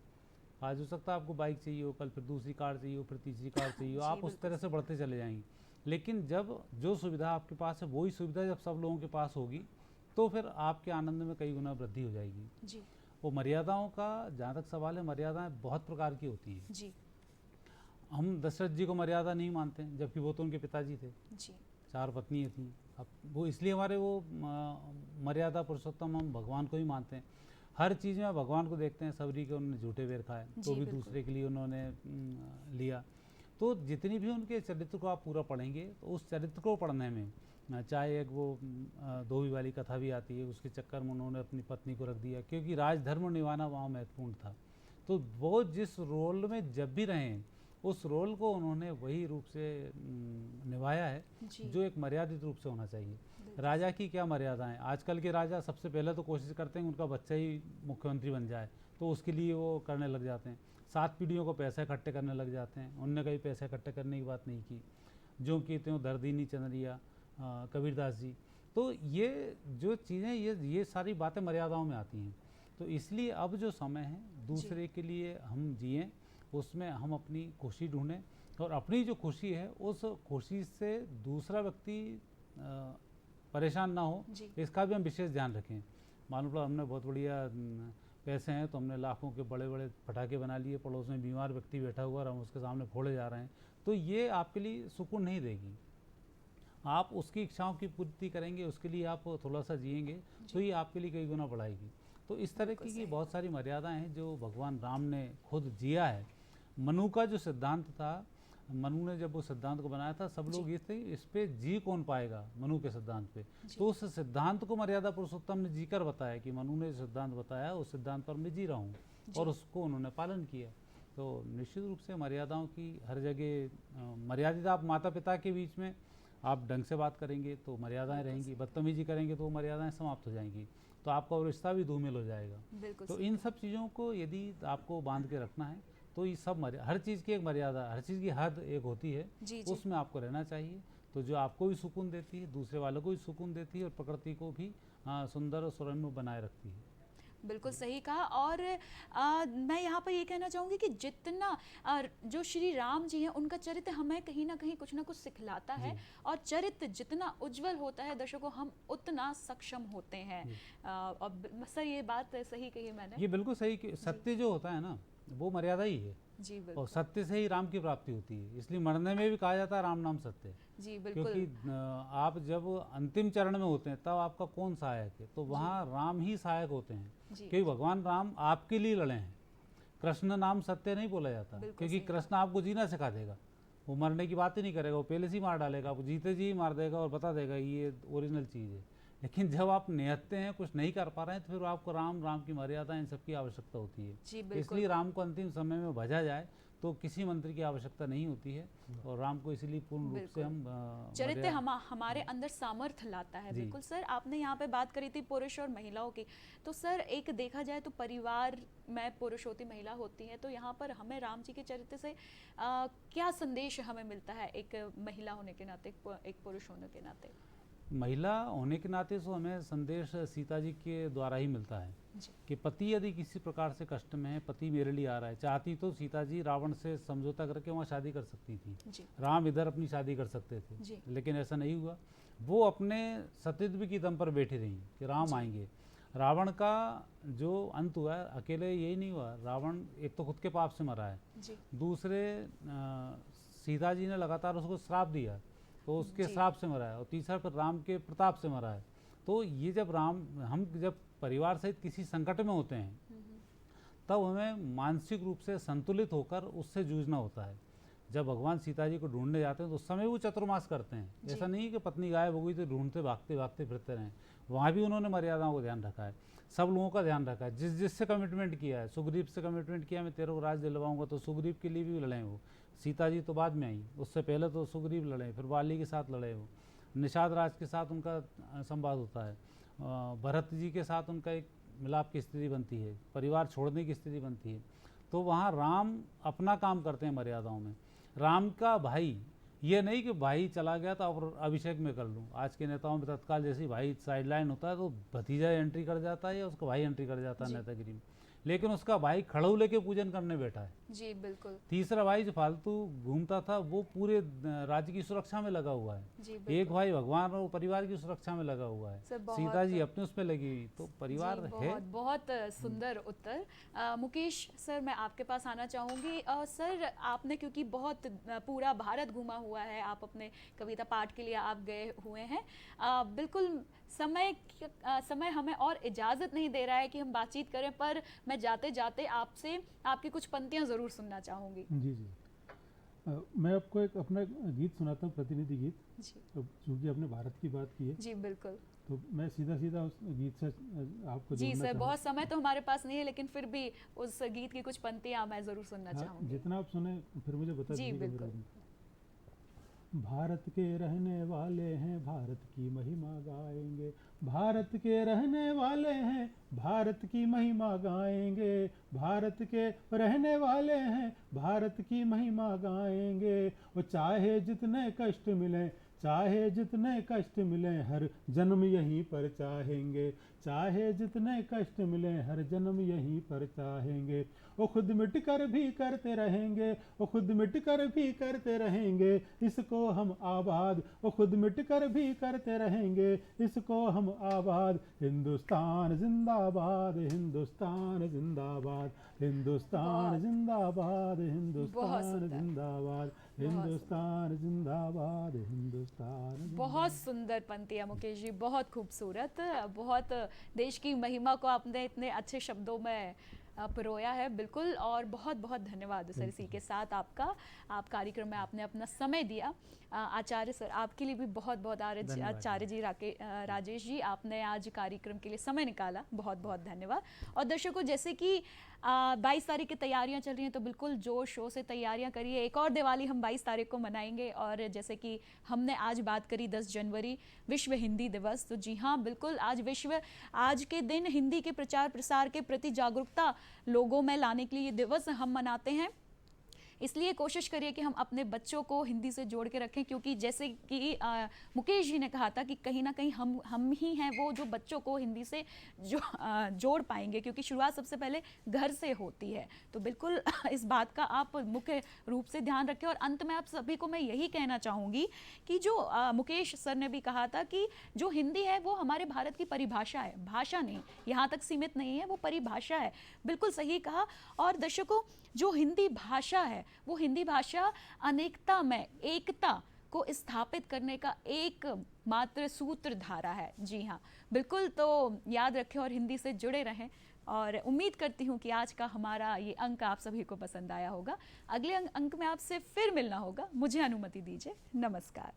आज हो सकता है आपको बाइक चाहिए हो, कल फिर दूसरी कार चाहिए हो, फिर तीसरी कार चाहिए हो, आप उस तरह से बढ़ते चले जाएंगे। लेकिन जब जो सुविधा आपके पास है वही सुविधा जब सब लोगों के पास होगी तो फिर आपके आनंद में कई गुना वृद्धि हो जाएगी। जी। वो मर्यादाओं का जहाँ तक सवाल है, मर्यादाएं बहुत प्रकार की होती हैं। जी। हम दशरथ जी को मर्यादा नहीं मानते हैं, जबकि वो तो उनके पिताजी थे। जी। 4 पत्नियाँ थीं। अब वो इसलिए हमारे वो मर्यादा पुरुषोत्तम हम भगवान को ही मानते हैं। हर चीज़ में भगवान को देखते हैं। सबरी के उन्होंने झूठे बेर खाए तो भी दूसरे के लिए उन्होंने लिया। तो जितनी भी उनके चरित्र को आप पूरा पढ़ेंगे तो उस चरित्र को पढ़ने में, चाहे एक वो धोबी वाली कथा भी आती है, उसके चक्कर में उन्होंने अपनी पत्नी को रख दिया क्योंकि राजधर्म निभाना वहाँ महत्वपूर्ण था। तो वो जिस रोल में जब भी रहें उस रोल को उन्होंने वही रूप से निभाया है जो एक मर्यादित रूप से होना चाहिए। राजा की क्या मर्यादाएं, आजकल के राजा सबसे पहले तो कोशिश करते हैं उनका बच्चा ही मुख्यमंत्री बन जाए, तो उसके लिए वो करने लग जाते हैं। 7 पीढ़ियों को पैसे इकट्ठे करने लग जाते हैं। उनने कभी पैसे इकट्ठे करने की बात नहीं की, जो कहते हो दरदीनी चंद्रिया कबीरदास जी। तो ये जो चीज़ें ये सारी बातें मर्यादाओं में आती हैं। तो इसलिए अब जो समय है दूसरे के लिए हम जिएं, उसमें हम अपनी खुशी ढूंढें और अपनी जो खुशी है उस खुशी से दूसरा व्यक्ति परेशान ना हो, इसका भी हम विशेष ध्यान रखें। मान लो हमने बहुत बढ़िया पैसे हैं तो हमने लाखों के बड़े बड़े पटाखे बना लिए, पड़ोस में बीमार व्यक्ति बैठा हुआ और हम उसके सामने फोड़े जा रहे हैं, तो ये आपके लिए सुकून नहीं देगी। आप उसकी इच्छाओं की पूर्ति करेंगे, उसके लिए आप थोड़ा सा जिएंगे तो ये आपके लिए कई गुना बढ़ाएगी। तो इस तरह बिल्कुल की सही। बहुत सारी मर्यादाएं हैं जो भगवान राम ने खुद जिया है। मनु का जो सिद्धांत था, मनु ने जब वो सिद्धांत को बनाया था, सब लोग ये थे इस पे जी कौन पाएगा मनु के सिद्धांत पे। तो उस सिद्धांत को मर्यादा पुरुषोत्तम ने जी कर बताया कि मनु ने जो सिद्धांत बताया उस सिद्धांत पर मैं जी रहा हूँ, और उसको उन्होंने पालन किया। तो निश्चित रूप से मर्यादाओं की हर जगह मर्यादित, आप माता पिता के बीच में आप ढंग से बात करेंगे तो मर्यादाएं रहेंगी, बदतमीजी करेंगे तो मर्यादाएं समाप्त हो जाएंगी, तो आपका वो रिश्ता भी धूमिल हो जाएगा। बिल्कुल तो सही। इन सब चीज़ों को यदि आपको बांध के रखना है तो ये सब हर चीज़ की एक मर्यादा, हर चीज़ की हद एक होती है, जी जी। उसमें आपको रहना चाहिए। तो जो आपको भी सुकून देती है, दूसरे वालों को भी सुकून देती है, और प्रकृति को भी सुंदर और सुरम्य बनाए रखती है। बिल्कुल सही कहा। और मैं यहाँ पर ये कहना चाहूँगी कि जितना जो श्री राम जी हैं उनका चरित्र हमें कहीं ना कहीं कुछ ना कुछ सिखलाता है, और चरित्र जितना उज्जवल होता है दर्शकों, हम उतना सक्षम होते हैं। और सर ये बात सही कही मैंने। ये बिल्कुल सही कि सत्य जो होता है ना वो मर्यादा ही है, जी और बिल्कुल। सत्य से ही राम की प्राप्ति होती है। इसलिए मरने में भी कहा जाता है राम नाम सत्य है। जी बिल्कुल। क्योंकि आप जब अंतिम चरण में होते हैं तब आपका कौन सहायक है, तो वहाँ राम ही सहायक होते हैं। जी। क्योंकि भगवान राम आपके लिए लड़े हैं। कृष्ण नाम सत्य नहीं बोला जाता, बिल्कुल क्योंकि सही। कृष्ण आपको जीना सिखा देगा, वो मरने की बात ही नहीं करेगा, वो पहले से ही मार डालेगा, आपको जीते जी ही मार देगा और बता देगा ये ओरिजिनल चीज़ है। लेकिन जब आप निहत्ते हैं, कुछ नहीं कर पा रहे हैं, तो फिर आपको राम की मर्यादा इन सबकी आवश्यकता होती है। जी बिल्कुल। इसलिए राम को अंतिम समय में भजा जाए तो किसी मंत्र की आवश्यकता नहीं होती है, और राम को इसलिए पूर्ण रूप से हम चरित्र हमारे अंदर सामर्थ्य लाता है। जी। बिल्कुल सर, आपने यहाँ पे बात करी थी पुरुष और महिलाओं की, तो सर एक देखा जाए तो परिवार में पुरुष होती महिला होती है, तो यहाँ पर हमें राम जी के चरित्र से क्या संदेश हमें मिलता है, एक महिला होने के नाते, एक पुरुष होने के नाते? महिला होने के नाते से हमें संदेश सीता जी के द्वारा ही मिलता है जी। कि पति यदि किसी प्रकार से कष्ट में है, पति मेरे लिए आ रहा है, चाहती तो सीता जी रावण से समझौता करके वहाँ शादी कर सकती थी, जी। राम इधर अपनी शादी कर सकते थे, जी। लेकिन ऐसा नहीं हुआ। वो अपने सतीत्व की दम पर बैठी रही कि राम आएंगे। रावण का जो अंत हुआ है अकेले यही नहीं हुआ, रावण एक तो खुद के पाप से मरा है, जी। दूसरे सीता जी ने लगातार उसको श्राप दिया तो उसके श्राप से मरा है, और तीसरा फिर राम के प्रताप से मरा है। तो ये जब हम जब परिवार सहित किसी संकट में होते हैं तब हमें मानसिक रूप से संतुलित होकर उससे जूझना होता है। जब भगवान सीता जी को ढूंढने जाते हैं तो उस समय वो चतुर्मास करते हैं, ऐसा नहीं कि पत्नी गायब हो गई तो ढूंढते भागते भागते फिरते रहें, वहाँ भी उन्होंने मर्यादाओं को ध्यान रखा है, सब लोगों का ध्यान रखा है। जिससे कमिटमेंट किया है, सुग्रीव से कमिटमेंट किया मैं तेरे को राज दिलवाऊंगा, तो सुग्रीव के लिए भी लड़े वो। सीता जी तो बाद में आई, उससे पहले तो सुग्रीव लड़े, फिर वाली के साथ लड़े वो, निषाद राज के साथ उनका संवाद होता है, भरत जी के साथ उनका एक मिलाप की स्थिति बनती है, परिवार छोड़ने की स्थिति बनती है। तो वहाँ राम अपना काम करते हैं मर्यादाओं में। राम का भाई ये नहीं कि भाई चला गया तो अब अभिषेक में कर लूँ। आज के नेताओं में तत्काल जैसे भाई साइडलाइन होता है तो भतीजा एंट्री कर जाता है या उसका भाई एंट्री कर जाता है नेतागिरी में, लेकिन उसका भाई खड़ऊ लेके पूजन करने बैठा है। जी बिल्कुल। तीसरा भाई जो फालतू घूमता था वो पूरे राज्य की सुरक्षा में लगा हुआ है। जी एक भाई भगवान और परिवार की सुरक्षा में लगा हुआ है, सीता जी अपने उसमें लगी हुई, तो परिवार जी, है। बहुत सुंदर उत्तर। मुकेश सर, मैं आपके पास आना चाहूँगी। सर आपने क्योंकि बहुत पूरा भारत घूमा हुआ है, आप अपने कविता पाठ के लिए आप गए हुए हैं, बिल्कुल समय हमें और इजाज़त नहीं दे रहा है कि हम बातचीत करें, पर मैं जाते जाते आपसे आपकी कुछ पंक्तियाँ ज़रूर सुनना चाहूँगी। जी जी। मैं आपको एक अपना गीत सुनाता हूँ, प्रतिनिधि गीत। जी। तो चूँकि आपने भारत की बात की है जी बिल्कुल। तो मैं सीधा उस गीत से आपको जी जोड़ना सर, चाहूँगा। बहुत समय तो हमारे पास नहीं है, लेकिन फिर भी उस गीत की कुछ पंक्तियाँ मैं ज़रूर सुनना हाँ, चाहूँगी। जितना आप सुने फिर मुझे बता जी दीजिएगा। बिल्कुल। भारत के रहने वाले हैं, भारत की महिमा गाएंगे, भारत के रहने वाले हैं, भारत की महिमा गाएंगे, भारत के रहने वाले हैं, भारत की महिमा गाएंगे। वो चाहे जितने कष्ट मिले, चाहे जितने कष्ट मिले, हर जन्म यहीं पर चाहेंगे, चाहे जितने कष्ट मिले, हर जन्म यहीं पर चाहेंगे। वो खुद मिट कर भी करते रहेंगे, वो खुद मिट कर भी करते रहेंगे, इसको हम आबाद, वो खुद मिट कर भी करते रहेंगे, इसको हम आबाद। हिंदुस्तान जिंदाबाद, हिंदुस्तान जिंदाबाद, हिंदुस्तान जिंदाबाद, हिंदुस्तान जिंदाबाद। हिंदुस्तान जिंदाबाद, हिंदुस्तान बहुत सुंदर पंक्तियाँ मुकेश जी, बहुत खूबसूरत, बहुत देश की महिमा को आपने इतने अच्छे शब्दों में परोया है, बिल्कुल। और बहुत बहुत धन्यवाद सर इसी के साथ आपका, आप कार्यक्रम में आपने अपना समय दिया। आचार्य सर आपके लिए भी बहुत बहुत आचार्य जी राजेश जी, आपने आज कार्यक्रम के लिए समय निकाला, बहुत बहुत धन्यवाद। और दर्शकों, जैसे कि 22 तारीख की तैयारियां चल रही हैं, तो बिल्कुल जोर शोर से तैयारियां करिए। एक और दिवाली हम 22 तारीख को मनाएंगे। और जैसे कि हमने आज बात करी 10 जनवरी विश्व हिंदी दिवस, तो जी हाँ बिल्कुल, आज के दिन हिंदी के प्रचार प्रसार के प्रति जागरूकता लोगों में लाने के लिए ये दिवस हम मनाते हैं। इसलिए कोशिश करिए कि हम अपने बच्चों को हिंदी से जोड़ के रखें, क्योंकि जैसे कि मुकेश जी ने कहा था कि कहीं ना कहीं हम ही हैं वो जो बच्चों को हिंदी से जोड़ पाएंगे, क्योंकि शुरुआत सबसे पहले घर से होती है। तो बिल्कुल इस बात का आप मुख्य रूप से ध्यान रखें। और अंत में आप सभी को मैं यही कहना चाहूँगी कि जो मुकेश सर ने भी कहा था कि जो हिंदी है वो हमारे भारत की परिभाषा है, भाषा नहीं, यहाँ तक सीमित नहीं है, वो परिभाषा है। बिल्कुल सही कहा। और दर्शकों, जो हिंदी भाषा है वो हिंदी भाषा अनेकता में एकता को स्थापित करने का एक मात्र सूत्रधारा है। जी हाँ बिल्कुल, तो याद रखें और हिंदी से जुड़े रहें। और उम्मीद करती हूँ कि आज का हमारा ये अंक आप सभी को पसंद आया होगा। अगले अंक में आपसे फिर मिलना होगा, मुझे अनुमति दीजिए, नमस्कार।